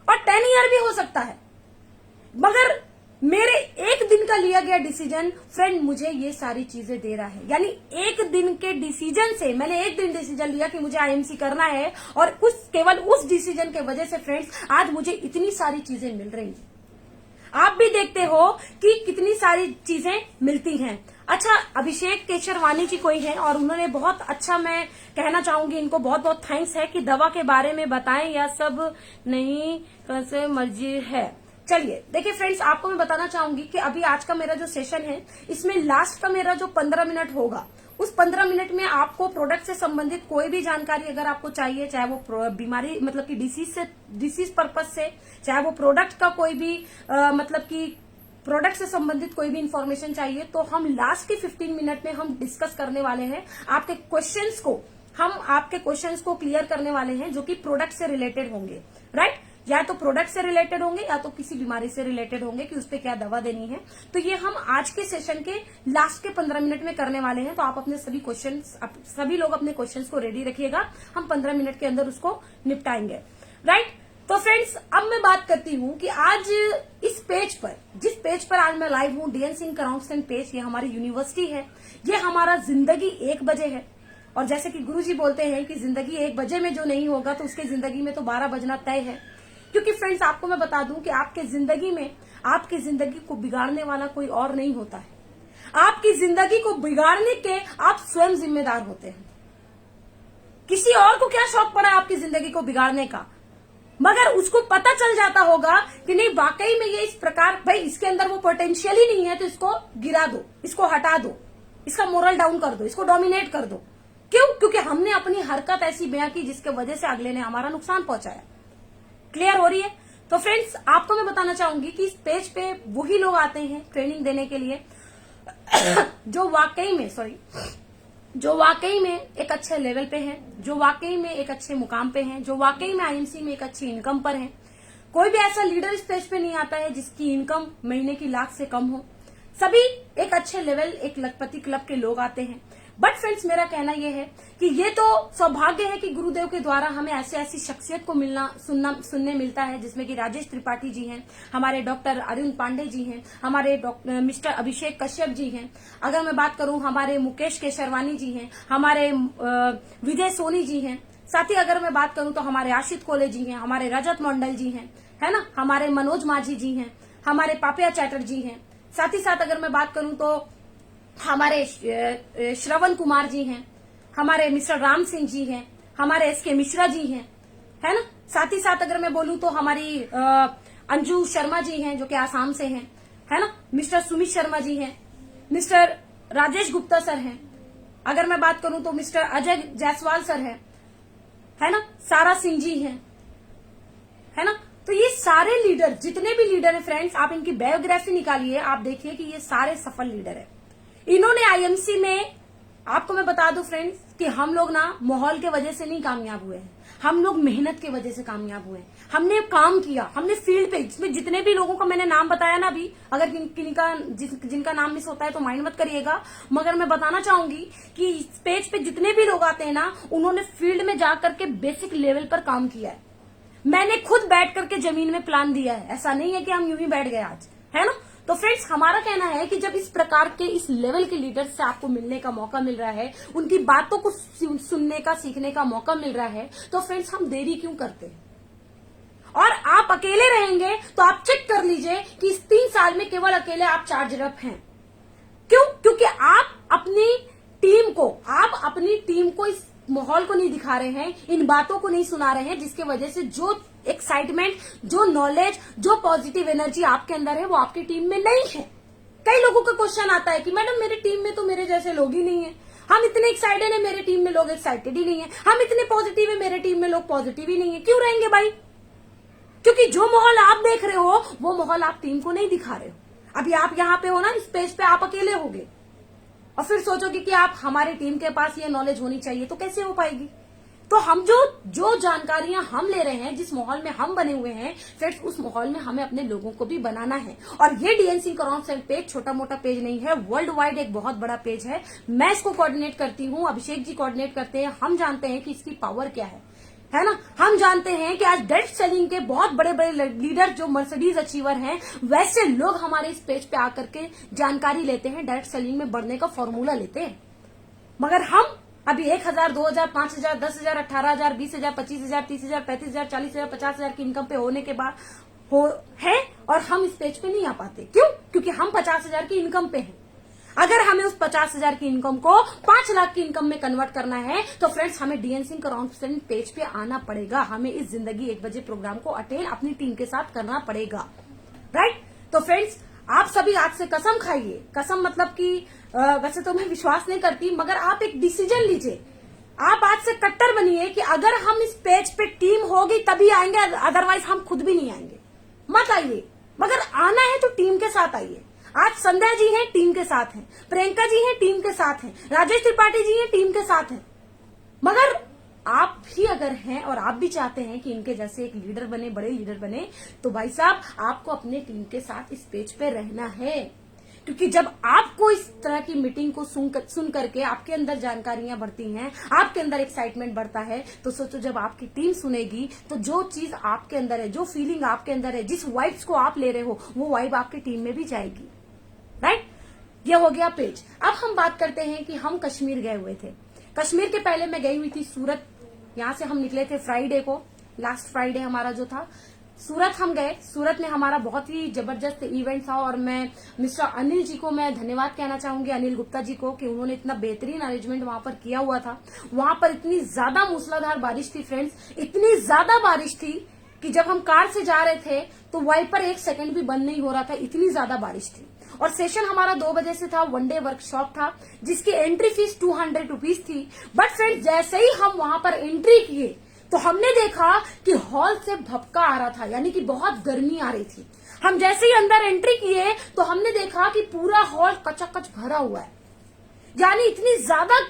और 10 ईयर भी हो सकता है। मगर मेरे 1 दिन का लिया गया डिसीजन फ्रेंड मुझे ये सारी चीजें दे रहा है। यानी 1 दिन के डिसीजन से मैंने 1 दिन डिसीजन लिया कि मुझे आईएमसी करना है और केवल उस डिसीजन के वजह से फ्रेंड्स आज मुझे इतनी सारी चीजें मिल रही हैं। आप भी देखते हो कि कितनी सारी चीजें मिलती हैं। अच्छा, अभिषेक केशरवानी जी कोई है और उन्होंने बहुत अच्छा, मैं कहना चाहूंगी इनको बहुत बहुत थैंक्स है कि दवा के बारे में बताएं या सब नहीं कैसे मर्जी है। चलिए देखिए फ्रेंड्स, आपको मैं बताना चाहूंगी कि अभी आज का मेरा जो सेशन है इसमें लास्ट का मेरा जो 15 मिनट होगा, उस 15 मिनट में आपको प्रोडक्ट से संबंधित कोई भी जानकारी अगर आपको चाहिए, चाहे वो बीमारी मतलब कि डिसीज पर्पज से, चाहे वो प्रोडक्ट का कोई भी मतलब कि प्रोडक्ट से संबंधित कोई भी इंफॉर्मेशन चाहिए, तो हम लास्ट के 15 मिनट में हम डिस्कस करने वाले हैं। आपके क्वेश्चंस को क्लियर करने वाले हैं जो कि प्रोडक्ट से रिलेटेड होंगे, राइट। या तो प्रोडक्ट से रिलेटेड होंगे या तो किसी बीमारी से रिलेटेड होंगे कि उस पर क्या दवा देनी है। तो ये हम आज के सेशन के लास्ट के 15 मिनट में करने वाले हैं। तो आप अपने सभी लोग अपने क्वेश्चंस को रेडी रखिएगा, हम 15 मिनट के अंदर उसको निपटाएंगे, राइट। तो फ्रेंड्स, अब मैं बात करती हूँ कि आज इस पेज पर, जिस पेज पर आज मैं लाइव हूँ, डीएन सिंह कराउंसलेंट पेज, ये हमारी यूनिवर्सिटी है, ये हमारा जिंदगी 1 बजे है। और जैसे कि गुरुजी बोलते हैं कि जिंदगी 1 बजे में जो नहीं होगा तो उसके जिंदगी में तो 12 बजना तय है। क्योंकि फ्रेंड्स, आपको मैं बता दूं कि आपके जिंदगी को बिगाड़ने वाला कोई और नहीं होता है। आपकी जिंदगी को बिगाड़ने के आप स्वयं जिम्मेदार होते हैं। किसी और को क्या शौक पड़ा आपकी जिंदगी को बिगाड़ने का, मगर उसको पता चल जाता होगा कि नहीं, वाकई में ये इस प्रकार, भाई इसके अंदर वो पोटेंशियल ही नहीं है, तो इसको गिरा दो, इसको हटा दो, इसका मोरल डाउन कर दो, इसको डोमिनेट कर दो। क्यों? क्योंकि हमने अपनी हरकत ऐसी बयां की जिसके वजह से अगले ने हमारा नुकसान पहुंचाया। क्लियर हो रही है? तो फ्रेंड्स, आपको मैं बताना चाहूंगी कि इस पेज पे वही लोग आते हैं ट्रेनिंग देने के लिए जो वाकई में एक अच्छे लेवल पे हैं, जो वाकई में एक अच्छे मुकाम पे हैं, जो वाकई में आईएमसी में एक अच्छी इनकम पर हैं। कोई भी ऐसा लीडर इस पेज पे नहीं आता है जिसकी इनकम महीने की लाख से कम हो। सभी एक अच्छे लेवल, एक लखपति क्लब के लोग आते हैं। बट फ्रेंड्स, मेरा कहना यह है कि ये तो सौभाग्य है कि गुरुदेव के द्वारा हमें ऐसी शख्सियत को सुनने मिलता है, जिसमें कि राजेश त्रिपाठी जी हैं, हमारे डॉक्टर अरुण पांडे जी हैं, हमारे मिस्टर अभिषेक कश्यप जी हैं। अगर मैं बात करूं, हमारे मुकेश केशरवानी जी हैं, हमारे विजय सोनी जी हैं। साथ ही अगर मैं बात करूं तो हमारे आशित कोले जी हैं, हमारे रजत मंडल जी हैं, है ना, हमारे मनोज माझी जी हैं, हमारे पापिया चैटर्जी हैं। साथ ही साथ अगर मैं बात करूं तो हमारे श्रवण कुमार जी हैं, हमारे मिस्टर राम सिंह जी हैं, हमारे एसके मिश्रा जी हैं, है ना। साथ ही साथ अगर मैं बोलूं तो हमारी अंजू शर्मा जी हैं जो कि आसाम से हैं, है ना, मिस्टर सुमित शर्मा जी हैं, मिस्टर राजेश गुप्ता सर हैं। अगर मैं बात करूं तो मिस्टर अजय जायसवाल सर हैं, है ना, सारा सिंह जी हैं, है ना। तो ये सारे लीडर, जितने भी लीडर हैं फ्रेंड्स, आप इनकी बायोग्राफी निकालिए, आप देखिए कि ये सारे सफल लीडर हैं। इन्होंने आईएमसी में, आपको मैं बता दूं फ्रेंड्स कि हम लोग ना माहौल के वजह से नहीं कामयाब हुए हैं, हम लोग मेहनत की वजह से कामयाब हुए हैं। हमने काम किया, हमने फील्ड पे, इसमें जितने भी लोगों का मैंने नाम बताया ना अभी, अगर जिनका नाम मिस होता है तो माइंड मत करिएगा, मगर मैं बताना चाहूंगी कि इस पेज पे जितने भी लोग आते हैं ना, उन्होंने फील्ड में जाकर के बेसिक लेवल पर काम किया है। मैंने खुद बैठ करके जमीन में प्लान दिया है, ऐसा नहीं है कि हम यूं ही बैठ गए आज, है ना। तो फ्रेंड्स, हमारा कहना है कि जब इस प्रकार के, इस लेवल के लीडर से आपको मिलने का मौका मिल रहा है, उनकी बातों को सुनने का, सीखने का मौका मिल रहा है, तो फ्रेंड्स हम देरी क्यों करते हैं? और आप अकेले रहेंगे तो आप चेक कर लीजिए कि इस 3 साल में केवल अकेले आप चार्जर अप हैं। क्यों? क्योंकि आप अपनी टीम को इस माहौल को नहीं दिखा रहे हैं, इन बातों को नहीं सुना रहे हैं, जिसके वजह से जो एक्साइटमेंट, जो नॉलेज, जो पॉजिटिव एनर्जी आपके अंदर है, वो आपकी टीम में नहीं है। कई लोगों का क्वेश्चन आता है कि मैडम मेरी टीम में तो मेरे जैसे लोग ही नहीं है, हम इतने एक्साइटेड है, मेरे टीम में लोग एक्साइटेड ही नहीं है, हम इतने पॉजिटिव है, मेरे टीम में लोग पॉजिटिव ही नहीं है। क्यों रहेंगे भाई? क्योंकि जो माहौल आप देख रहे हो वो माहौल आप टीम को नहीं दिखा रहे हो। अभी आप यहाँ पे हो ना, इस पेज पे आप अकेले होगे और फिर सोचोगे कि आप हमारी टीम के पास ये नॉलेज होनी चाहिए, तो कैसे हो पाएगी। तो हम जो जानकारियां हम ले रहे हैं, जिस माहौल में हम बने हुए हैं फ्रेंड्स, उस माहौल में हमें अपने लोगों को भी बनाना है। और ये डीएनसी करॉन्सेंट पेज छोटा मोटा पेज नहीं है, वर्ल्ड वाइड एक बहुत बड़ा पेज है। मैं इसको कोऑर्डिनेट करती हूँ, अभिषेक जी कोऑर्डिनेट करते हैं। हम जानते हैं कि इसकी पावर क्या है ना। हम जानते हैं कि आज डायरेक्ट सेलिंग के बहुत बड़े बड़े लीडर जो मर्सिडीज अचीवर हैं, वैसे लोग हमारे इस पेज पे आकर के जानकारी लेते हैं, डायरेक्ट सेलिंग में बढ़ने का फॉर्मूला लेते हैं। मगर हम अभी 1,000, 2,000, 5,000, 10,000, 18,000, 20,000, 25,000, 30,000, 35,000, 40,000, 50,000 की इनकम पे होने के बाद है और हम इस पेज पे नहीं आ पाते। क्यों? क्योंकि हम 50,000 की इनकम पे हैं। अगर हमें उस 50,000 की इनकम को 5 लाख की इनकम में कन्वर्ट करना है तो फ्रेंड्स हमें डीएनसी करॉन्सेंट पेज पे आना पड़ेगा। हमें इस जिंदगी 1 बजे प्रोग्राम को अटेंड अपनी टीम के साथ करना पड़ेगा, राइट। तो फ्रेंड्स आप सभी आज से कसम खाइए, कसम मतलब कि वैसे तो मैं विश्वास नहीं करती, मगर आप एक डिसीजन लीजिए। आप आज से कट्टर बनिए कि अगर हम इस पेज पे टीम होगी तभी आएंगे, अदरवाइज हम खुद भी नहीं आएंगे। मत आइए, मगर आना है तो टीम के साथ आइए। आज संध्या जी हैं, टीम के साथ हैं, प्रियंका जी हैं, टीम के साथ हैं, राजेश त्रिपाठी जी हैं, टीम के साथ हैं। मगर आप भी अगर हैं और आप भी चाहते हैं कि इनके जैसे एक लीडर बने, बड़े लीडर बने, तो भाई साहब आपको अपने टीम के साथ इस पेज पे रहना है। क्योंकि जब आपको इस तरह की मीटिंग को सुन करके आपके अंदर जानकारियां बढ़ती हैं, आपके अंदर एक्साइटमेंट बढ़ता है, तो सोचो जब आपकी टीम सुनेगी तो जो चीज आपके अंदर है, जो फीलिंग आपके अंदर है, जिस वाइब्स को आप ले रहे हो, वो वाइब आपकी टीम में भी जाएगी, राइट। ये हो गया पेज। अब हम बात करते हैं कि हम कश्मीर गए हुए थे। कश्मीर के पहले मैं गई हुई थी सूरत। यहां से हम निकले थे फ्राइडे को, लास्ट फ्राइडे हमारा जो था। सूरत हम गए। सूरत में हमारा बहुत ही जबरदस्त इवेंट था और मैं मिस्टर अनिल जी को मैं धन्यवाद कहना चाहूंगी, अनिल गुप्ता जी को, कि उन्होंने इतना बेहतरीन अरेंजमेंट वहां पर किया हुआ था। वहां पर इतनी ज्यादा मूसलाधार बारिश थी फ्रेंड्स, इतनी ज्यादा बारिश थी कि जब हम कार से जा रहे थे तो वाइपर 1 सेकंड भी बंद नहीं हो रहा था, इतनी ज्यादा बारिश थी। और सेशन हमारा 2 बजे से था, 1 डे वर्कशॉप था, जिसकी एंट्री फीस 200 रुपीज थी। बट फ्रेंड्स जैसे ही हम वहां पर एंट्री किए तो हमने देखा कि हॉल से भपका आ रहा था, यानी कि बहुत गर्मी आ रही थी। हम जैसे ही अंदर एंट्री किए तो हमने देखा कि पूरा हॉल कचाकच भरा हुआ है, यानी इतनी ज्यादा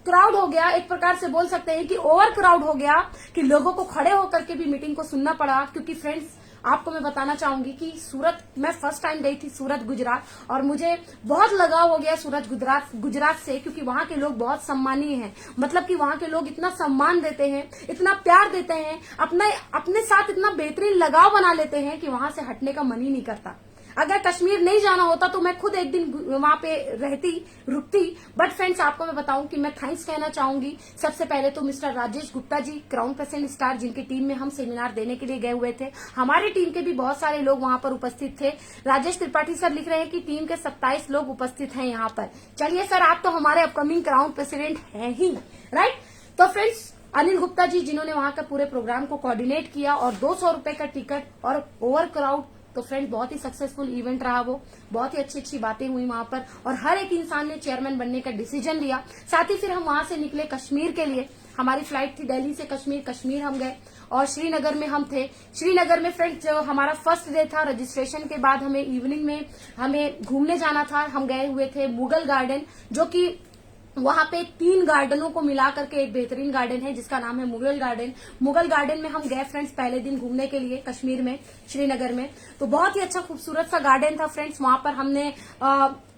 क्राउड हो गया, एक प्रकार से बोल सकते हैं कि ओवर क्राउड हो गया कि लोगों को खड़े होकर के भी मीटिंग को सुनना पड़ा। क्योंकि फ्रेंड्स आपको मैं बताना चाहूंगी कि सूरत, मैं फर्स्ट टाइम गई थी सूरत गुजरात, और मुझे बहुत लगाव हो गया सूरत गुजरात से, क्योंकि वहां के लोग बहुत सम्मानीय हैं। मतलब कि वहां के लोग इतना सम्मान देते हैं, इतना प्यार देते हैं, अपने साथ इतना बेहतरीन लगाव बना लेते हैं कि वहां से हटने का मन ही नहीं करता। अगर कश्मीर नहीं जाना होता तो मैं खुद एक दिन वहां पे रुकती। बट फ्रेंड्स आपको मैं बताऊं कि मैं थैंक्स कहना चाहूंगी सबसे पहले तो mister Rajesh Gupta ji, crown patient star, जिनकी टीम में हम सेमिनार देने के लिए गए हुए थे। हमारी टीम के भी बहुत सारे लोग वहां पर उपस्थित थे। राजेश त्रिपाठी सर लिख रहे हैं कि टीम के 27 लोग उपस्थित हैं यहाँ पर। चलिए सर, आप तो हमारे अपकमिंग क्राउन प्रेसिडेंट हैं ही, राइट। तो फ्रेंड्स अनिल गुप्ता जी जिन्होंने वहां का पूरे प्रोग्राम को कोऑर्डिनेट किया, और 200 रुपए का टिकट और ओवर क्राउड, तो फ्रेंड बहुत ही सक्सेसफुल इवेंट रहा वो। बहुत ही अच्छी अच्छी बातें हुई वहां पर, और हर एक इंसान ने चेयरमैन बनने का डिसीजन लिया। साथ ही फिर हम वहां से निकले कश्मीर के लिए। हमारी फ्लाइट थी दिल्ली से कश्मीर हम गए, और श्रीनगर में हम थे। श्रीनगर में फ्रेंड्स जो हमारा फर्स्ट डे था, रजिस्ट्रेशन के बाद हमें इवनिंग में हमें घूमने जाना था। हम गए हुए थे मुगल गार्डन, जो कि वहां पे 3 गार्डनों को मिला करके एक बेहतरीन गार्डन है जिसका नाम है मुगल गार्डन। मुगल गार्डन में हम गए फ्रेंड्स पहले दिन घूमने के लिए कश्मीर में, श्रीनगर में। तो बहुत ही अच्छा खूबसूरत सा गार्डन था फ्रेंड्स। वहां पर हमने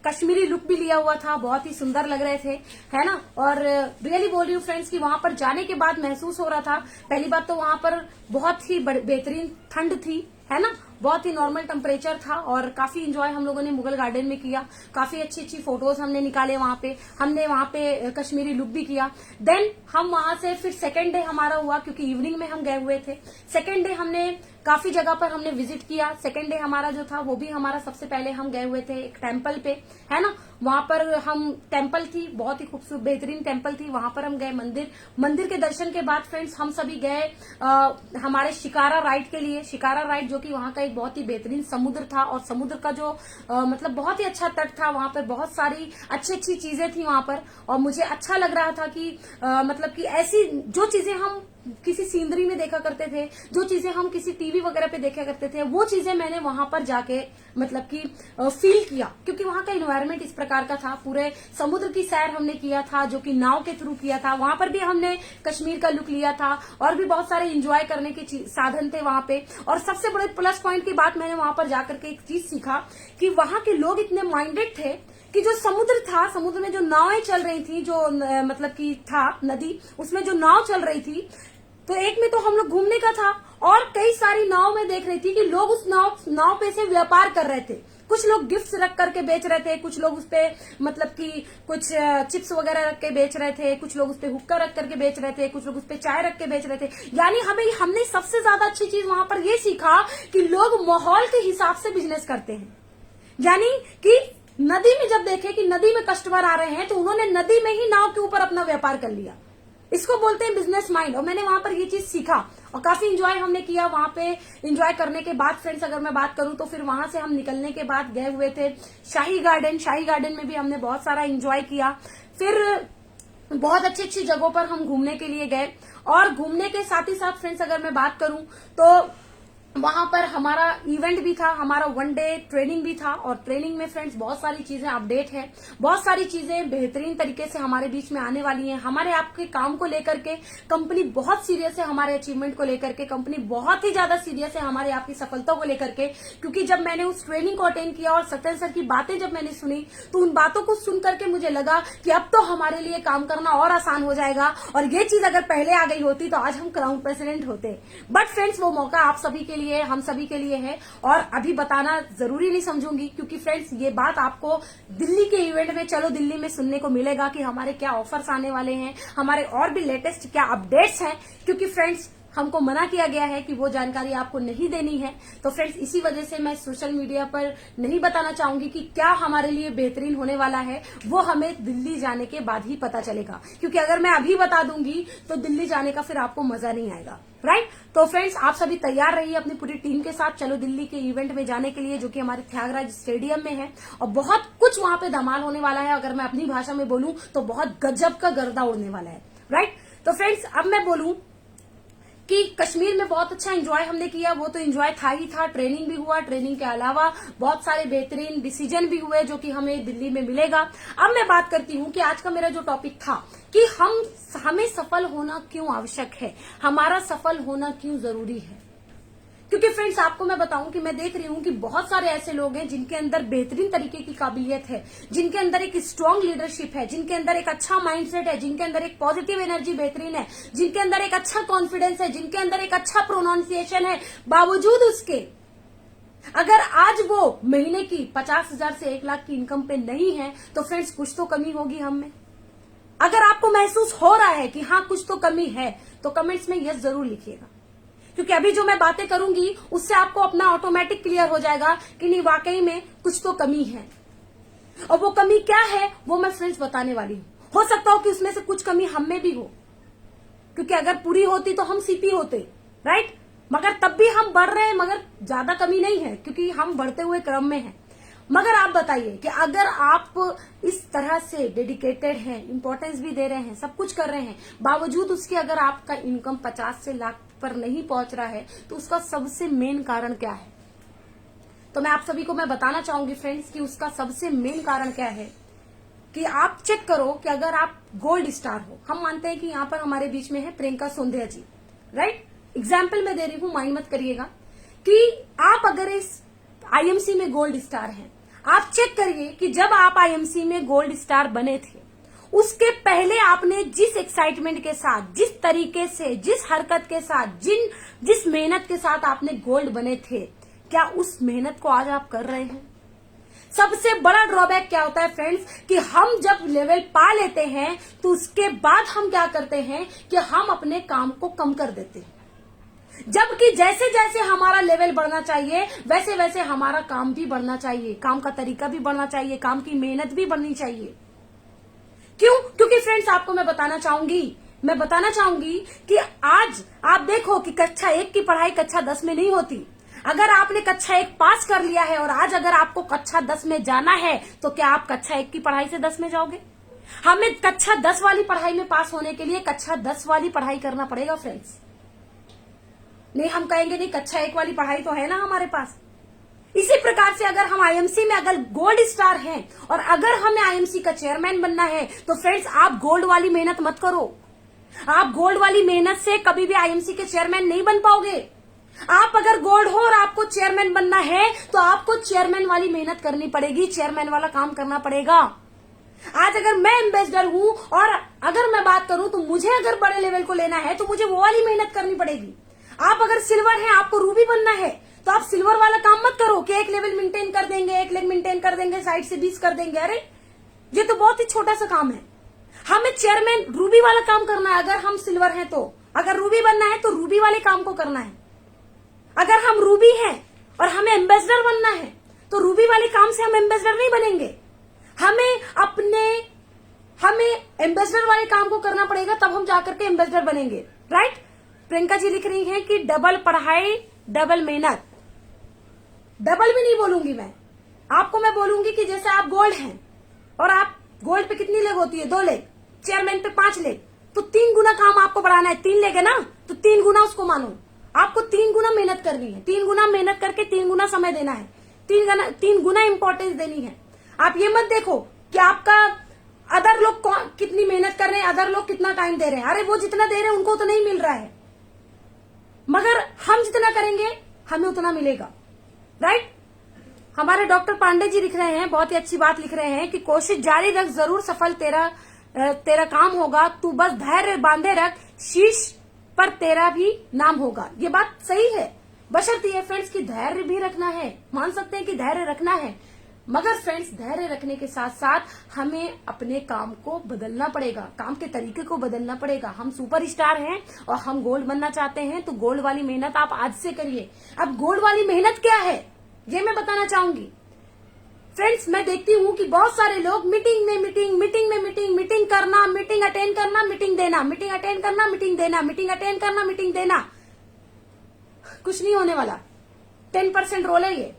कश्मीरी लुक भी लिया हुआ था, बहुत ही सुंदर लग रहे थे, है ना। और रियली बोल रही हूँ फ्रेंड्स कि वहां पर जाने के बाद महसूस हो रहा था, पहली बात तो वहां पर बहुत ही बेहतरीन ठंड थी, है ना, बहुत ही नॉर्मल टेम्परेचर था, और काफी एंजॉय हम लोगों ने मुगल गार्डन में किया। काफी अच्छी अच्छी फोटोज हमने निकाले वहां पे, हमने वहां पे कश्मीरी लुक भी किया। देन हम वहां से फिर सेकेंड डे हमारा हुआ, क्योंकि इवनिंग में हम गए हुए थे। सेकेंड डे हमने काफी जगह पर हमने विजिट किया। सेकेंड डे हमारा जो था वो भी हमारा सबसे पहले हम गए हुए थे एक टेम्पल पे, है ना। वहां पर हम टेम्पल थी, बहुत ही खूबसूरत बेहतरीन टेम्पल थी, वहां पर हम गए। मंदिर के दर्शन के बाद फ्रेंड्स हम सभी गए हमारे शिकारा राइड के लिए। शिकारा राइड जो कि वहां का एक बहुत ही बेहतरीन समुद्र था, और समुद्र का जो मतलब बहुत ही अच्छा तट था। वहां पर बहुत सारी अच्छी अच्छी चीजें थी वहां पर, और मुझे अच्छा लग रहा था कि मतलब कि ऐसी जो चीजें हम किसी सीनरी में देखा करते थे, जो चीजें हम किसी टीवी वगैरह पे देखा करते थे, वो चीजें मैंने वहां पर जाके मतलब कि फील किया, क्योंकि वहां का इन्वायरमेंट इस प्रकार का था। पूरे समुद्र की सैर हमने किया था, जो कि नाव के थ्रू किया था। वहां पर भी हमने कश्मीर का लुक लिया था, और भी बहुत सारे एंजॉय करने के साधन थे वहां पे। और सबसे बड़े प्लस पॉइंट की बात मैंने वहां पर जाकर के एक चीज सीखा कि वहां के लोग इतने माइंडेड थे कि जो समुद्र था, समुद्र में जो नावें चल रही थी, जो मतलब कि था नदी, उसमें जो नाव चल रही थी, तो एक में तो हम लोग घूमने का था, और कई सारी नाव में देख रही थी कि लोग उस नाव पे से व्यापार कर रहे थे। कुछ लोग गिफ्ट्स रख करके बेच रहे थे, कुछ लोग उस पे मतलब कि कुछ चिप्स वगैरह रख के बेच रहे थे, कुछ लोग उस पे हुक्का रख करके बेच रहे थे, कुछ लोग उस पे चाय रख के बेच रहे थे। यानी हमने सबसे ज्यादा अच्छी चीज वहां पर ये सीखा कि लोग माहौल के हिसाब से बिजनेस करते हैं। यानी कि नदी में जब देखे कि नदी में कस्टमर आ रहे हैं, तो उन्होंने नदी में ही नाव के ऊपर अपना व्यापार कर लिया। इसको बोलते हैं बिजनेस माइंड। और मैंने वहां पर ये चीज सीखा, और काफी इंजॉय हमने किया वहां पे। इंजॉय करने के बाद फ्रेंड्स, अगर मैं बात करूं तो फिर वहां से हम निकलने के बाद गए हुए थे शाही गार्डन। शाही गार्डन में भी हमने बहुत सारा इंजॉय किया। फिर बहुत अच्छी अच्छी जगहों पर हम घूमने के लिए गए, और घूमने के साथ ही साथ फ्रेंड्स अगर मैं बात करूं तो वहां पर हमारा इवेंट भी था, हमारा 1 डे ट्रेनिंग भी था। और ट्रेनिंग में फ्रेंड्स बहुत सारी चीजें अपडेट है, बहुत सारी चीजें बेहतरीन तरीके से हमारे बीच में आने वाली हैं। हमारे आपके काम को लेकर के कंपनी बहुत सीरियस है, हमारे अचीवमेंट को लेकर के कंपनी बहुत ही ज्यादा सीरियस है, हमारे आपकी सफलता को लेकर के। क्योंकि जब मैंने उस ट्रेनिंग को अटेंड किया और सत्येंद्र सर की बातें जब मैंने सुनी, तो उन बातों को सुन करके मुझे लगा कि अब तो हमारे लिए काम करना और आसान हो जाएगा। और ये चीज अगर पहले आ गई होती तो आज हम क्राउन प्रेसिडेंट होते। बट फ्रेंड्स वो मौका आप सभी के लिए, हम सभी के लिए है, और अभी बताना जरूरी नहीं समझूंगी, क्योंकि फ्रेंड्स ये बात आपको दिल्ली के इवेंट में, चलो दिल्ली में सुनने को मिलेगा कि हमारे क्या ऑफर्स आने वाले हैं, हमारे और भी लेटेस्ट क्या अपडेट्स हैं। क्योंकि फ्रेंड्स हमको मना किया गया है कि वो जानकारी आपको नहीं देनी है। तो फ्रेंड्स इसी वजह से मैं सोशल मीडिया पर नहीं बताना चाहूंगी कि क्या हमारे लिए बेहतरीन होने वाला है। वो हमें दिल्ली जाने के बाद ही पता चलेगा, क्योंकि अगर मैं अभी बता दूंगी तो दिल्ली जाने का फिर आपको मजा नहीं आएगा, राइट। तो फ्रेंड्स आप सभी तैयार रहिए अपनी पूरी टीम के साथ, चलो दिल्ली के इवेंट में जाने के लिए, जो कि हमारे त्यागराज स्टेडियम में है। और बहुत कुछ वहां पे धमाल होने वाला है। अगर मैं अपनी भाषा में बोलूं तो बहुत गजब का गर्दा उड़ने वाला है, राइट। तो फ्रेंड्स अब मैं बोलूं कि कश्मीर में बहुत अच्छा एंजॉय हमने किया, वो तो एंजॉय था ही था। ट्रेनिंग भी हुआ, ट्रेनिंग के अलावा बहुत सारे बेहतरीन डिसीजन भी हुए, जो कि हमें दिल्ली में मिलेगा। अब मैं बात करती हूँ कि आज का मेरा जो टॉपिक था कि हमें सफल होना क्यों आवश्यक है, हमारा सफल होना क्यों जरूरी है। क्योंकि फ्रेंड्स आपको मैं बताऊं कि मैं देख रही हूं कि बहुत सारे ऐसे लोग हैं जिनके अंदर बेहतरीन तरीके की काबिलियत है, जिनके अंदर एक स्ट्रांग लीडरशिप है, जिनके अंदर एक अच्छा माइंडसेट है, जिनके अंदर एक पॉजिटिव एनर्जी बेहतरीन है, जिनके अंदर एक अच्छा कॉन्फिडेंस है, जिनके अंदर एक अच्छा प्रोनाउंसिएशन है। बावजूद उसके अगर आज वो महीने की 50,000 से 1 लाख की इनकम पे नहीं है, तो फ्रेंड्स कुछ तो कमी होगी हम में। अगर आपको महसूस हो रहा है कि हाँ कुछ तो कमी है, तो कमेंट्स में यस जरूर लिखिएगा। क्योंकि अभी जो मैं बातें करूंगी उससे आपको अपना ऑटोमेटिक क्लियर हो जाएगा कि नहीं वाकई में कुछ तो कमी है। और वो कमी क्या है वो मैं फ्रेंड्स बताने वाली हूं। हो सकता हो कि उसमें से कुछ कमी हम में भी हो, क्योंकि अगर पूरी होती तो हम सीपी होते, राइट। मगर तब भी हम बढ़ रहे हैं, मगर ज्यादा कमी नहीं है क्योंकि हम बढ़ते हुए क्रम में हैं। मगर आप बताइए कि अगर आप इस तरह से डेडिकेटेड हैं, इंपॉर्टेंस भी दे रहे हैं, सब कुछ कर रहे हैं, बावजूद उसके अगर आपका इनकम 50 से लाख पर नहीं पहुंच रहा है, तो उसका सबसे मेन कारण क्या है। तो मैं आप सभी को मैं बताना चाहूंगी फ्रेंड्स कि उसका सबसे मेन कारण क्या है कि आप चेक करो कि अगर आप गोल्ड स्टार हो, हम मानते हैं कि यहाँ पर हमारे बीच में है प्रियंका सोंधिया जी, राइट। एग्जाम्पल मैं दे रही हूं, माइंड मत करिएगा, कि आप अगर इस आईएमसी में गोल्ड स्टार हैं, आप चेक करिए कि जब आप आईएमसी में गोल्ड स्टार बने थे, उसके पहले आपने जिस एक्साइटमेंट के साथ, जिस तरीके से, जिस हरकत के साथ, जिस मेहनत के साथ आपने गोल्ड बने थे, क्या उस मेहनत को आज आप कर रहे हैं। सबसे बड़ा ड्रॉबैक क्या होता है फ्रेंड्स कि हम जब लेवल पा लेते हैं तो उसके बाद हम क्या करते हैं कि हम अपने काम को कम कर देते हैं, जबकि जैसे जैसे हमारा लेवल बढ़ना चाहिए वैसे वैसे हमारा काम भी बढ़ना चाहिए, काम का तरीका भी बढ़ना चाहिए, काम की मेहनत भी बढ़नी चाहिए। क्यों? क्योंकि फ्रेंड्स आपको मैं बताना चाहूंगी कि आज आप देखो कि कक्षा 1 की पढ़ाई कक्षा 10 में नहीं होती। अगर आपने कक्षा 1 पास कर लिया है और आज अगर आपको कक्षा 10 में जाना है, तो क्या आप कक्षा 1 की पढ़ाई से 10 में जाओगे? हमें कक्षा 10 वाली पढ़ाई में पास होने के लिए कक्षा 10 वाली पढ़ाई करना पड़ेगा फ्रेंड्स। नहीं हम कहेंगे नहीं कक्षा 1 वाली पढ़ाई तो है ना हमारे पास। इसी प्रकार से अगर हम आईएमसी में अगर गोल्ड स्टार हैं और अगर हमें आईएमसी का चेयरमैन बनना है तो फ्रेंड्स आप गोल्ड वाली मेहनत मत करो। आप गोल्ड वाली मेहनत से कभी भी आईएमसी के चेयरमैन नहीं बन पाओगे। आप अगर गोल्ड हो और आपको चेयरमैन बनना है तो आपको चेयरमैन वाली मेहनत करनी पड़ेगी, चेयरमैन वाला काम करना पड़ेगा। आज अगर मैं एम्बेसडर हूं और अगर मैं बात करूं तो मुझे अगर बड़े लेवल को लेना है तो मुझे वो वाली मेहनत करनी पड़ेगी। आप अगर सिल्वर हैं, आपको रूबी बनना है तो आप सिल्वर वाला काम मत करो कि एक लेवल मेंटेन कर देंगे, एक लेवल मेंटेन कर देंगे, साइड से 20 कर देंगे। अरे ये तो बहुत ही छोटा सा काम है। हमें चेयरमैन रूबी वाला काम करना है। अगर हम सिल्वर हैं तो अगर रूबी बनना है तो रूबी वाले काम को करना है। अगर हम रूबी हैं और हमें एम्बेसडर बनना है तो रूबी वाले काम से हम एम्बेसडर नहीं बनेंगे। हमें एम्बेसडर वाले काम को करना पड़ेगा, तब हम जाकर के एम्बेसडर बनेंगे। राइट। प्रियंका जी लिख रही हैं कि डबल पढ़ाई डबल मेहनत। डबल भी नहीं बोलूंगी मैं बोलूंगी कि जैसे आप गोल्ड हैं और आप गोल्ड पे कितनी लेग होती है? 2 लेग, चेयरमैन पे 5 लेग, तो 3 गुना काम आपको बढ़ाना है। 3 लेग है ना, तो 3 गुना उसको मानो। आपको 3 गुना मेहनत करनी है, 3 गुना मेहनत करके 3 गुना समय देना है, 3 गुना इंपॉर्टेंस देनी है। आप ये मत देखो कि आपका अदर लोग कितनी मेहनत कर रहे हैं, अदर लोग कितना टाइम दे रहे हैं। अरे वो जितना दे रहे हैं उनको तो नहीं मिल रहा है, मगर हम जितना करेंगे हमें उतना मिलेगा। राइट। हमारे डॉक्टर पांडे जी लिख रहे हैं, बहुत ही अच्छी बात लिख रहे हैं कि कोशिश जारी रख, जरूर सफल तेरा काम होगा, तू बस धैर्य बांधे रख, शीश पर तेरा भी नाम होगा। ये बात सही है, बशर्ते ये फ्रेंड्स की धैर्य भी रखना है। मान सकते हैं कि धैर्य रखना है, मगर फ्रेंड्स धैर्य रखने के साथ साथ हमें अपने काम को बदलना पड़ेगा, काम के तरीके को बदलना पड़ेगा। हम सुपरस्टार हैं और हम गोल्ड बनना चाहते हैं तो गोल्ड वाली मेहनत आप आज से करिए। अब गोल्ड वाली मेहनत क्या है ये मैं बताना चाहूंगी। फ्रेंड्स मैं देखती हूँ कि बहुत सारे लोग मीटिंग में मीटिंग करना, मीटिंग अटेंड करना, मीटिंग देना, मीटिंग अटेंड करना, मीटिंग देना, मीटिंग अटेंड करना, मीटिंग देना। कुछ नहीं होने वाला। 10% रोल है ये,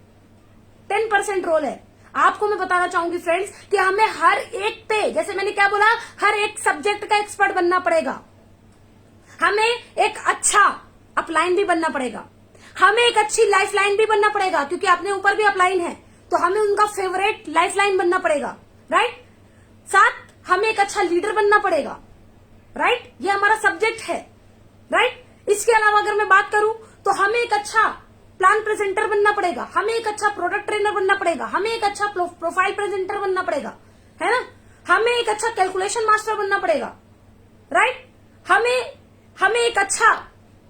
10% रोल है। आपको मैं बताना चाहूंगी फ्रेंड्स कि हमें हर एक पे, जैसे मैंने क्या बोला, हर एक सब्जेक्ट का एक्सपर्ट बनना पड़ेगा। हमें एक अच्छा अपलाइन भी बनना पड़ेगा, हमें एक अच्छी लाइफ लाइन भी बनना पड़ेगा, क्योंकि अपने ऊपर भी अपलाइन है तो हमें उनका फेवरेट लाइफ लाइन बनना पड़ेगा। राइट। साथ हमें एक अच्छा लीडर बनना पड़ेगा। राइट। ये हमारा सब्जेक्ट है। राइट। इसके अलावा अगर मैं बात करूं तो हमें एक अच्छा प्लान प्रेजेंटर बनना पड़ेगा, हमें एक अच्छा प्रोडक्ट ट्रेनर बनना पड़ेगा, हमें एक अच्छा प्रोफाइल प्रेजेंटर बनना पड़ेगा, है ना, हमें एक अच्छा कैलकुलेशन मास्टर बनना पड़ेगा। राइट। हमें एक अच्छा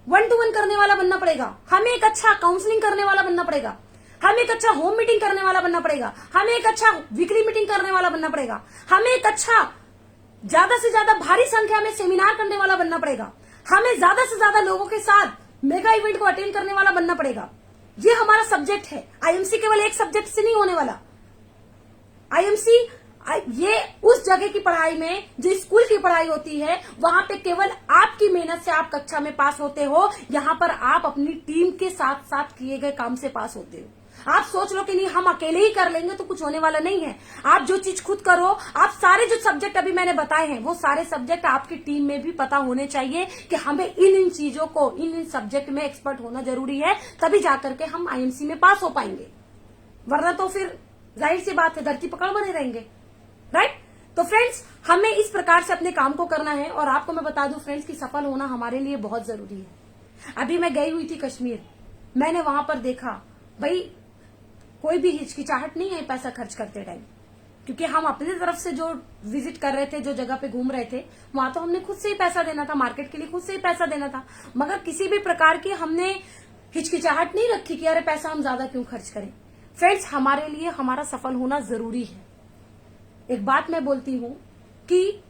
1-to-1 करने वाला बनना पड़ेगा, हमें एक अच्छा काउंसलिंग करने वाला बनना पड़ेगा, हमें एक अच्छा होम मीटिंग करने वाला बनना पड़ेगा, हमें एक अच्छा वीकली मीटिंग करने वाला बनना पड़ेगा, हमें एक अच्छा ज्यादा से ज्यादा भारी संख्या में सेमिनार करने वाला बनना पड़ेगा, हमें ज्यादा से ज्यादा लोगों के साथ मेगा इवेंट को अटेंड करने वाला बनना पड़ेगा। ये हमारा सब्जेक्ट है। आईएमसी केवल एक सब्जेक्ट से नहीं होने वाला। आईएमसी ये उस जगह की पढ़ाई में जो स्कूल की पढ़ाई होती है, वहां पे केवल आपकी मेहनत से आप कक्षा में पास होते हो। यहाँ पर आप अपनी टीम के साथ साथ किए गए काम से पास होते हो। आप सोच लो कि नहीं हम अकेले ही कर लेंगे तो कुछ होने वाला नहीं है। आप जो चीज खुद करो, आप सारे जो सब्जेक्ट अभी मैंने बताए हैं वो सारे सब्जेक्ट आपकी टीम में भी पता होने चाहिए कि हमें इन चीजों को, इन सब्जेक्ट में एक्सपर्ट होना जरूरी है, तभी जाकर के हम आईएमसी में पास हो पाएंगे। वरना तो फिर जाहिर सी बात है धरती पकड़ बने रहेंगे। राइट। तो फ्रेंड्स हमें इस प्रकार से अपने काम को करना है। और आपको मैं बता दूं फ्रेंड्स कि सफल होना हमारे लिए बहुत जरूरी है। अभी मैं गई हुई थी कश्मीर, मैंने वहां पर देखा भाई कोई भी हिचकिचाहट नहीं है पैसा खर्च करते टाइम, क्योंकि हम अपनी तरफ से जो विजिट कर रहे थे, जो जगह पे घूम रहे थे, वहां तो हमने खुद से ही पैसा देना था, मार्केट के लिए खुद से ही पैसा देना था, मगर किसी भी प्रकार की हमने हिचकिचाहट नहीं रखी कि अरे पैसा हम ज्यादा क्यों खर्च करें। फ्रेंड्स हमारे लिए हमारा सफल होना जरूरी है। एक बात मैं बोलती हूँ कि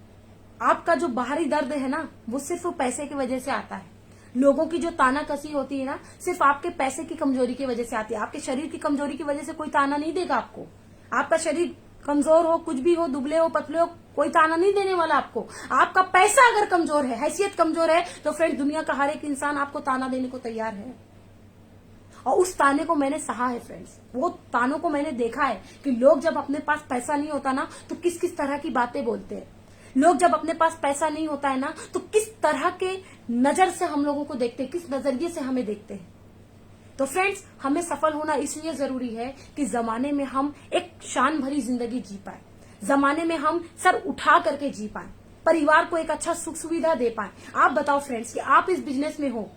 आपका जो बाहरी दर्द है ना, वो सिर्फ पैसे की वजह से आता है। लोगों की जो ताना कसी होती है ना, सिर्फ आपके पैसे की कमजोरी की वजह से आती है। आपके शरीर की कमजोरी की वजह से कोई ताना नहीं देगा आपको। आपका शरीर कमजोर हो, कुछ भी हो, दुबले हो, पतले हो, कोई ताना नहीं देने वाला आपको। आपका पैसा अगर कमजोर है, हैसियत कमजोर है, तो फ्रेंड दुनिया का हर एक इंसान आपको ताना देने को तैयार है। और उस ताने को मैंने सहा है फ्रेंड्स, वो तानों को मैंने देखा है कि लोग जब अपने पास पैसा नहीं होता ना तो किस किस तरह की बातें बोलते हैं। लोग जब अपने पास पैसा नहीं होता है ना, तो किस तरह के नजर से हम लोगों को देखते हैं, किस नजरिए से हमें देखते हैं। तो फ्रेंड्स, हमें सफल होना इसलिए जरूरी है कि जमाने में हम एक शान भरी जिंदगी जी पाए, जमाने में हम सर उठा करके जी पाए, परिवार को एक अच्छा सुख सुविधा दे पाए। आप बताओ फ्रेंड्स कि आप इस बिजनेस में हो,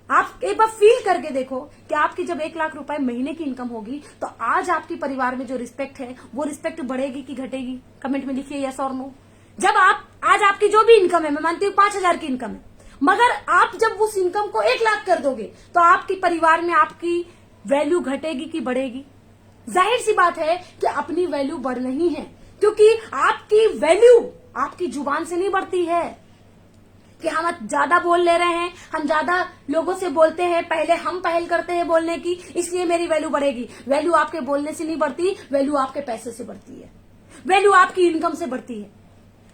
आप एक बार फील करके देखो कि आपकी जब 1 लाख रुपए महीने की इनकम होगी, तो आज आपकी परिवार में जो रिस्पेक्ट है वो रिस्पेक्ट बढ़ेगी कि घटेगी? कमेंट में लिखिए यस और नो। जब आप आज आपकी जो भी इनकम है, मैं मानती हूँ 5,000 की इनकम है, मगर आप जब उस इनकम को 1 लाख कर दोगे, तो आपकी परिवार में आपकी वैल्यू घटेगी कि बढ़ेगी? जाहिर सी बात है कि अपनी वैल्यू बढ़ नहीं है, क्योंकि आपकी वैल्यू आपकी जुबान से नहीं बढ़ती है कि हम ज्यादा बोल ले रहे हैं, हम ज्यादा लोगों से बोलते हैं, पहले हम पहल करते हैं बोलने की, इसलिए मेरी वैल्यू बढ़ेगी। वैल्यू आपके बोलने से नहीं बढ़ती, वैल्यू आपके पैसे से बढ़ती है, वैल्यू आपकी इनकम से बढ़ती है।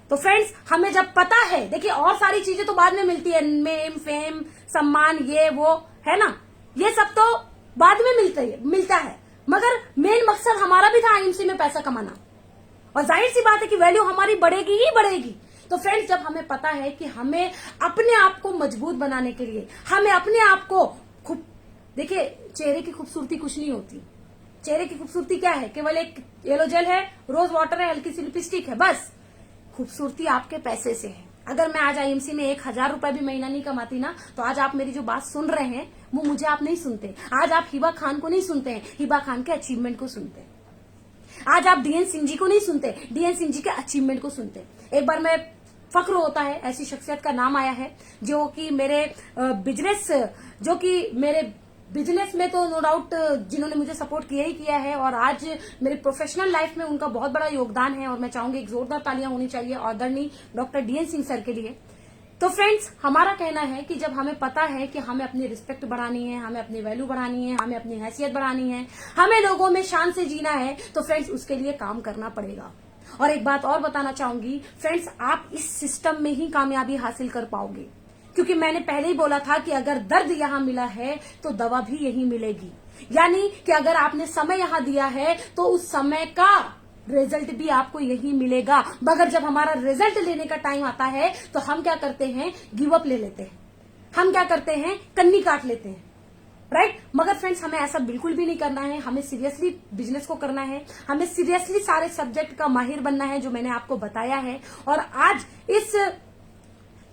तो फ्रेंड्स, हमें जब पता है, देखिए और सारी चीजें तो बाद में मिलती है, नेम फेम सम्मान ये वो है ना, ये सब तो बाद में मिलता है, मगर मेन मकसद हमारा भी था आईएमसी में पैसा कमाना, और जाहिर सी बात है कि वैल्यू हमारी बढ़ेगी ही बढ़ेगी। तो फ्रेंड्स, जब हमें पता है कि हमें अपने आप को मजबूत बनाने के लिए, हमें अपने आप को खूब, देखिए चेहरे की खूबसूरती कुछ नहीं होती, चेहरे की खूबसूरती क्या है? केवल एक येलो जेल है, रोज वाटर है, हल्की सी लिपस्टिक है, बस। खूबसूरती आपके पैसे से है। अगर मैं आज आईएमसी में 1,000 रुपए भी महीना नहीं कमाती ना, तो आज आप मेरी जो बात सुन रहे हैं वो मुझे आप नहीं सुनते। आज आप हिबा खान को नहीं सुनते हैं, हिबा खान के अचीवमेंट को सुनते हैं। आज आप डीएन सिंह जी को नहीं सुनते, डीएन सिंह जी के अचीवमेंट को सुनते। एक बार मैं फख्र होता है ऐसी शख्सियत का नाम आया है जो कि मेरे बिजनेस में तो नो डाउट जिन्होंने मुझे सपोर्ट किया ही किया है, और आज मेरे प्रोफेशनल लाइफ में उनका बहुत बड़ा योगदान है, और मैं चाहूंगी एक जोरदार तालियां होनी चाहिए आदरणीय डॉक्टर डीएन सिंह सर के लिए। तो फ्रेंड्स, हमारा कहना है कि जब हमें पता है कि हमें अपनी रिस्पेक्ट बढ़ानी है, हमें अपनी वैल्यू बढ़ानी है, हमें अपनी हैसियत बढ़ानी है, हमें लोगों में शान से जीना है, तो फ्रेंड्स उसके लिए काम करना पड़ेगा। और एक बात और बताना चाहूंगी फ्रेंड्स, आप इस सिस्टम में ही कामयाबी हासिल कर पाओगे, क्योंकि मैंने पहले ही बोला था कि अगर दर्द यहां मिला है तो दवा भी यही मिलेगी। यानी कि अगर आपने समय यहां दिया है तो उस समय का रिजल्ट भी आपको यही मिलेगा। मगर जब हमारा रिजल्ट लेने का टाइम आता है तो हम क्या करते हैं? गिव अप ले लेते हैं, हम क्या करते हैं? कन्नी काट लेते हैं, राइट? मगर फ्रेंड्स, हमें ऐसा बिल्कुल भी नहीं करना है। हमें सीरियसली बिजनेस को करना है, हमें सीरियसली सारे सब्जेक्ट का माहिर बनना है, जो मैंने आपको बताया है। और आज इस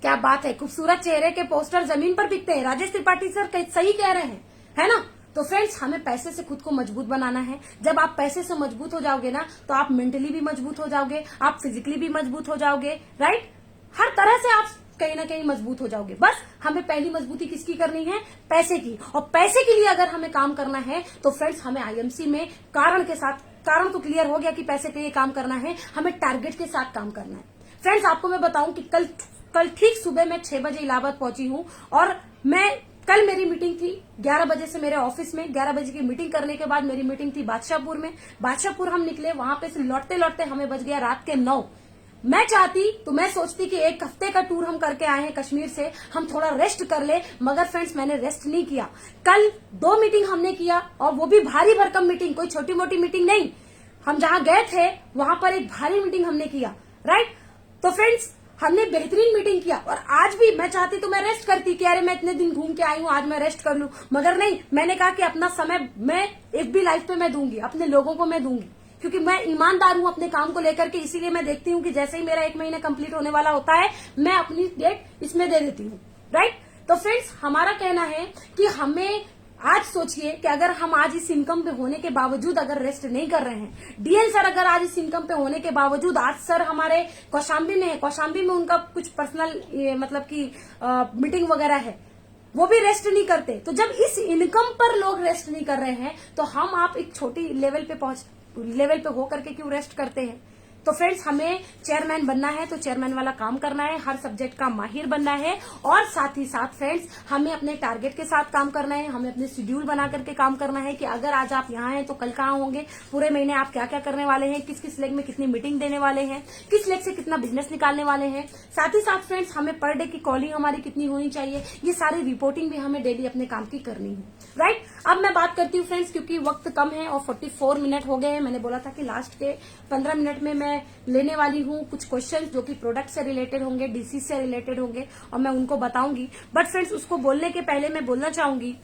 क्या बात है, खूबसूरत चेहरे के पोस्टर जमीन पर बिकते हैं, राजेश त्रिपाठी सर सही कह रहे हैं, है ना? तो फ्रेंड्स, हमें पैसे से खुद को मजबूत बनाना है। जब आप पैसे से मजबूत हो जाओगे ना, तो आप मेंटली भी मजबूत हो जाओगे, आप फिजिकली भी मजबूत हो जाओगे, राइट? हर तरह से आप कहीं ना कहीं मजबूत हो जाओगे। बस हमें पहली मजबूती किसकी करनी है? पैसे की। और पैसे के लिए अगर हमें काम करना है तो फ्रेंड्स, हमें आईएमसी में कारण तो क्लियर हो गया कि पैसे के लिए काम करना है, हमें टारगेट के साथ काम करना है। फ्रेंड्स, आपको मैं बताऊं कि कल ठीक सुबह मैं 6 बजे इलाहाबाद पहुंची हूं, और कल मेरी मीटिंग थी 11 बजे से मेरे ऑफिस में। 11 बजे की मीटिंग करने के बाद मेरी मीटिंग थी बादशाहपुर में। बादशाहपुर हम निकले, वहां पे से लौटते लौटते हमें बज गया रात के 9। मैं चाहती तो मैं सोचती कि 1 हफ्ते का टूर हम करके आए हैं कश्मीर से, हम थोड़ा रेस्ट कर ले, मगर फ्रेंड्स मैंने रेस्ट नहीं किया। कल 2 मीटिंग हमने किया, और वो भी भारी भरकम मीटिंग, कोई छोटी मोटी मीटिंग नहीं। हम जहां गए थे वहां पर एक भारी मीटिंग हमने किया, राइट? तो फ्रेंड्स, हमने बेहतरीन मीटिंग किया। और आज भी मैं चाहती तो मैं रेस्ट करती कि अरे मैं इतने दिन घूम के आई हूं, आज मैं रेस्ट कर लूं, मगर नहीं, मैंने कहा कि अपना समय मैं एक भी लाइफ पे मैं दूंगी, अपने लोगों को मैं दूंगी, क्योंकि मैं ईमानदार हूं अपने काम को लेकर के। इसीलिए मैं देखती हूं कि जैसे ही मेरा 1 महीना कंप्लीट होने वाला होता है, मैं अपनी डेट इसमें दे देती हूं, राइट? तो फ्रेंड्स, हमारा कहना है कि हमें आज सोचिए कि अगर हम आज इस इनकम पे होने के बावजूद अगर रेस्ट नहीं कर रहे हैं, डीएन सर अगर आज इस इनकम पे होने के बावजूद, आज सर हमारे कौशाम्बी में है, कौशाम्बी में उनका कुछ पर्सनल मतलब की मीटिंग वगैरह है, वो भी रेस्ट नहीं करते। तो जब इस इनकम पर लोग रेस्ट नहीं कर रहे हैं, तो हम आप एक छोटी लेवल पे हो करके क्यों रेस्ट करते हैं? तो फ्रेंड्स, हमें चेयरमैन बनना है तो चेयरमैन वाला काम करना है, हर सब्जेक्ट का माहिर बनना है, और साथ ही साथ फ्रेंड्स, हमें अपने टारगेट के साथ काम करना है, हमें अपने शेड्यूल बना करके काम करना है कि अगर आज आप यहाँ हैं तो कल कहाँ होंगे, पूरे महीने आप क्या क्या करने वाले हैं, किस किस लेग में कितनी मीटिंग देने वाले हैं, किस लेग से कितना बिजनेस निकालने वाले हैं। साथ ही साथ फ्रेंड्स, हमें पर डे की कॉलिंग हमारी कितनी होनी चाहिए, ये सारी रिपोर्टिंग भी हमें डेली अपने काम की करनी है, राइट? अब मैं बात करती हूँ फ्रेंड्स, क्योंकि वक्त कम है और 44 मिनट हो गए हैं। मैंने बोला था कि लास्ट के 15 मिनट में मैं लेने वाली हूँ कुछ क्वेश्चन जो कि प्रोडक्ट से रिलेटेड होंगे, डीसी से रिलेटेड होंगे और मैं उनको बताऊंगी। बट फ्रेंड्स, उसको बोलने के पहले मैं बोलना चाहूंगी,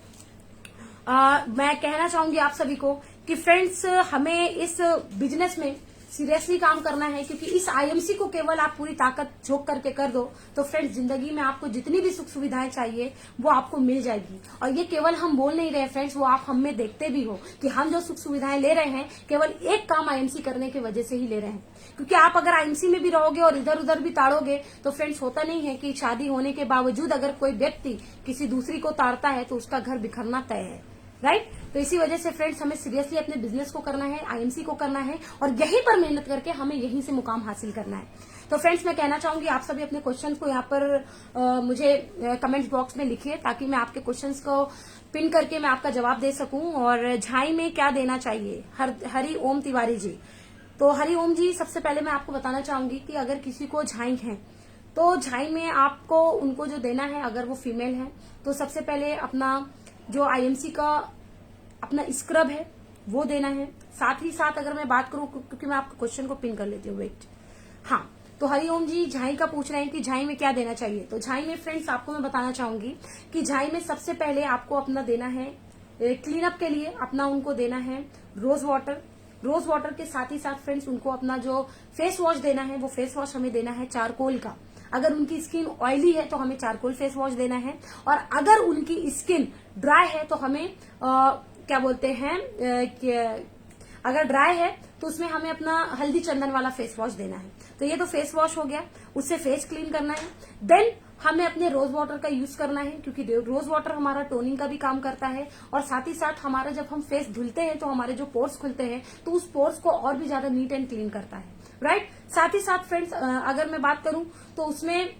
मैं कहना चाहूंगी आप सभी को कि फ्रेंड्स, हमें इस बिजनेस में सीरियसली काम करना है, क्योंकि इस आईएमसी को केवल आप पूरी ताकत झोंक करके कर दो तो फ्रेंड्स, जिंदगी में आपको जितनी भी सुख सुविधाएं चाहिए वो आपको मिल जाएगी। और ये केवल हम बोल नहीं रहे फ्रेंड्स, वो आप हम में देखते भी हो कि हम जो सुख सुविधाएं ले रहे हैं केवल एक काम आईएमसी करने की वजह से ही ले रहे हैं। क्योंकि आप अगर आईएमसी में भी रहोगे और इधर उधर भी ताड़ोगे तो फ्रेंड्स, होता नहीं है कि शादी होने के बावजूद अगर कोई व्यक्ति किसी दूसरी को ताड़ता है तो उसका घर बिखरना तय है, राइट। तो इसी वजह से फ्रेंड्स, हमें सीरियसली अपने बिजनेस को करना है, आईएमसी को करना है और यहीं पर मेहनत करके हमें यहीं से मुकाम हासिल करना है। तो फ्रेंड्स, मैं कहना चाहूंगी आप सभी अपने क्वेश्चंस को यहाँ पर मुझे कमेंट बॉक्स में लिखिए, ताकि मैं आपके क्वेश्चंस को पिन करके मैं आपका जवाब दे सकूं। और झाई में क्या देना चाहिए, हरि ओम तिवारी जी। तो हरि ओम जी, सबसे पहले मैं आपको बताना चाहूंगी कि अगर किसी को झाई है तो झाई में आपको उनको जो देना है, अगर वो फीमेल है तो सबसे पहले अपना जो आईएमसी का अपना स्क्रब है वो देना है। साथ ही साथ अगर मैं बात करूं, क्योंकि मैं आपको क्वेश्चन को पिन कर लेती हूँ, वेट। हाँ, तो हरिओम जी झाई का पूछ रहे हैं कि झाई में क्या देना चाहिए। तो झाई में फ्रेंड्स, आपको मैं बताना चाहूंगी कि झाई में सबसे पहले आपको अपना देना है क्लीन अप के लिए, अपना उनको देना है रोज वाटर। रोज वाटर के साथ ही साथ फ्रेंड्स, उनको अपना जो फेस वॉश देना है वो फेस वॉश हमें देना है चारकोल का। अगर उनकी स्किन ऑयली है तो हमें चारकोल फेस वॉश देना है, और अगर उनकी स्किन ड्राई है तो हमें क्या बोलते हैं अगर ड्राई है तो उसमें हमें अपना हल्दी चंदन वाला फेस वॉश देना है। तो ये तो फेस वॉश हो गया, उससे फेस क्लीन करना है। देन हमें अपने रोज वाटर का यूज करना है, क्योंकि रोज वाटर हमारा टोनिंग का भी काम करता है और साथ ही साथ हमारा जब हम फेस धुलते हैं तो हमारे जो पोर्स खुलते हैं तो उस पोर्स को और भी ज्यादा नीट एंड क्लीन करता है, राइट। साथ ही साथ फ्रेंड्स, अगर मैं बात करूं तो उसमें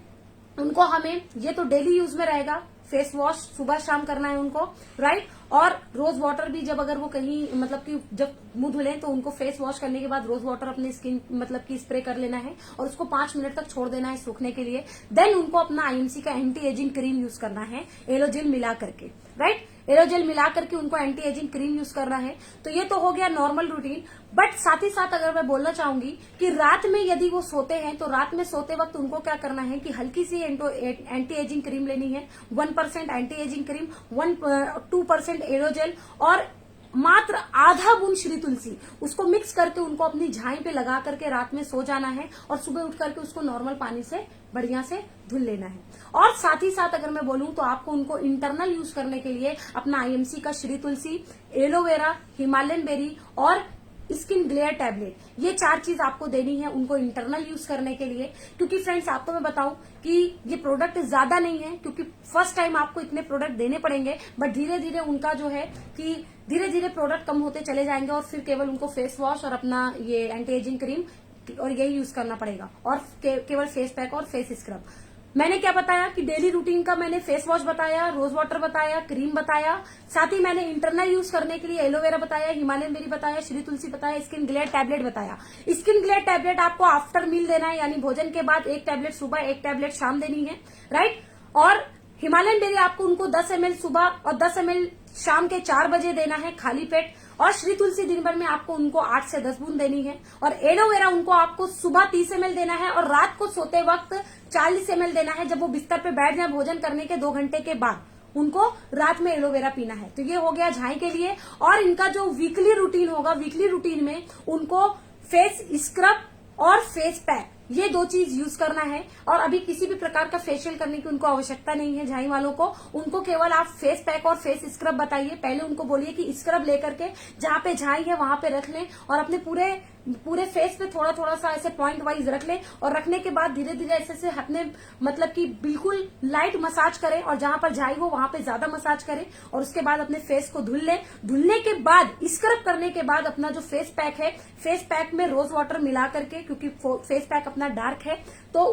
उनको हमें, ये तो डेली यूज में रहेगा, फेस वॉश सुबह शाम करना है उनको, राइट। और रोज वाटर भी जब अगर वो कहीं मतलब कि जब मुंह धुलें तो उनको फेस वॉश करने के बाद रोज वाटर अपने स्किन मतलब कि स्प्रे कर लेना है और उसको 5 मिनट तक छोड़ देना है सूखने के लिए। देन उनको अपना आईएमसी का एंटी एजिंग क्रीम यूज करना है एलोजेल मिला करके, राइट। एलोजेल मिला करके उनको एंटी एजिंग क्रीम यूज करना है। तो ये तो हो गया नॉर्मल रूटीन। बट साथ ही साथ अगर मैं बोलना चाहूंगी कि रात में यदि वो सोते हैं तो रात में सोते वक्त उनको क्या करना है कि हल्की सी एंटी एजिंग क्रीम लेनी है, 1% एंटी एजिंग क्रीम, 2% एलोजेल और मात्र आधा बूंद श्री तुलसी, उसको मिक्स करके उनको अपनी झाई पे लगा करके रात में सो जाना है और सुबह उठ करके उसको नॉर्मल पानी से बढ़िया से धुल लेना है। और साथ ही साथ अगर मैं बोलूं तो आपको उनको इंटरनल यूज करने के लिए अपना आईएमसी का श्री तुलसी, एलोवेरा, हिमालयन बेरी और स्किन ग्लेयर टैबलेट, ये 4 चीज आपको देनी है उनको इंटरनल यूज करने के लिए। क्योंकि फ्रेंड्स, आपको मैं बताऊं कि ये प्रोडक्ट ज्यादा नहीं है, क्योंकि फर्स्ट टाइम आपको इतने प्रोडक्ट देने पड़ेंगे, बट धीरे धीरे उनका जो है कि धीरे धीरे प्रोडक्ट कम होते चले जाएंगे और फिर केवल उनको फेस वॉश और अपना ये एंटी एजिंग क्रीम और यही यूज करना पड़ेगा और केवल फेस पैक और फेस स्क्रब। मैंने क्या बताया कि डेली रूटीन का मैंने फेस वॉश बताया, रोज वाटर बताया, क्रीम बताया, साथ ही मैंने इंटरनल यूज करने के लिए एलोवेरा बताया, हिमालयन बेरी बताया, श्री तुलसी बताया, स्किन ग्लेयर टैबलेट बताया। स्किन ग्लेयर टैबलेट आपको आफ्टर मील देना है, यानी भोजन के बाद 1 टैबलेट सुबह 1 टैबलेट शाम देनी है, राइट। और हिमालयन बेरी आपको उनको 10 ml सुबह और 10 ml शाम के 4 बजे देना है खाली पेट। और श्री तुलसी दिन भर में आपको उनको 8 से 10 बूंद देनी है। और एलोवेरा उनको आपको सुबह 30 ml देना है और रात को सोते वक्त 40 ml देना है। जब वो बिस्तर पे बैठ जाए भोजन करने के 2 घंटे के बाद उनको रात में एलोवेरा पीना है। तो ये हो गया झाई के लिए। और इनका जो वीकली रूटीन होगा, वीकली रूटीन में उनको फेस स्क्रब और फेस पैक, ये 2 चीज यूज करना है। और अभी किसी भी प्रकार का फेशियल करने की उनको आवश्यकता नहीं है झाई वालों को। उनको केवल आप फेस पैक और फेस स्क्रब बताइए। पहले उनको बोलिए कि स्क्रब लेकर के जहां पे झाई है वहां पे रख लें और अपने पूरे फेस पे थोड़ा थोड़ा सा ऐसे पॉइंट वाइज रख लें। और रखने के बाद धीरे धीरे ऐसे अपने मतलब कि बिल्कुल लाइट मसाज करें और जहां पर झाई हो वहां पे ज्यादा मसाज करें। और उसके बाद अपने फेस को धुल लें। धुलने के बाद स्क्रब करने के बाद अपना जो फेस पैक है, फेस पैक में रोज वाटर मिला करके, क्योंकि फेस पैक अपना डार्क है तो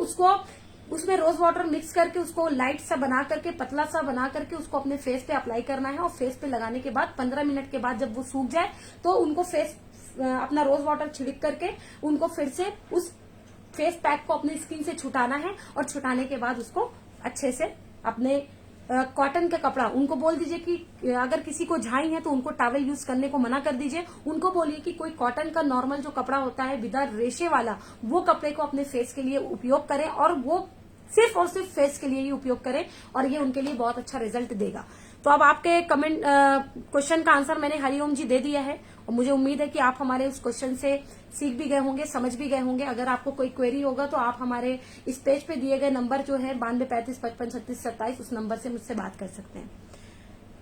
उसमें रोज वाटर मिक्स करके उसको लाइट सा बना करके, पतला सा बना करके उसको अपने फेस पे अप्लाई करना है। और फेस पे लगाने के बाद 15 मिनट के बाद जब वो सूख जाए तो उनको फेस अपना रोज वाटर छिड़क करके उनको फिर से उस फेस पैक को अपनी स्किन से छुटाना है। और छुटाने के बाद उसको अच्छे से अपने कॉटन का कपड़ा, उनको बोल दीजिए कि अगर किसी को झाई है तो उनको टॉवल यूज करने को मना कर दीजिए। उनको बोलिए कि कोई कॉटन का नॉर्मल जो कपड़ा होता है विदाउट रेशे वाला, वो कपड़े को अपने फेस के लिए उपयोग करें और वो सिर्फ और सिर्फ फेस के लिए ही उपयोग करें और ये उनके लिए बहुत अच्छा रिजल्ट देगा। तो अब आपके कमेंट क्वेश्चन का आंसर मैंने हरिओम जी दे दिया है और मुझे उम्मीद है कि आप हमारे उस क्वेश्चन से सीख भी गए होंगे, समझ भी गए होंगे। अगर आपको कोई क्वेरी होगा तो आप हमारे इस पेज पे दिए गए नंबर जो है 9235553627 उस नंबर से मुझसे बात कर सकते हैं।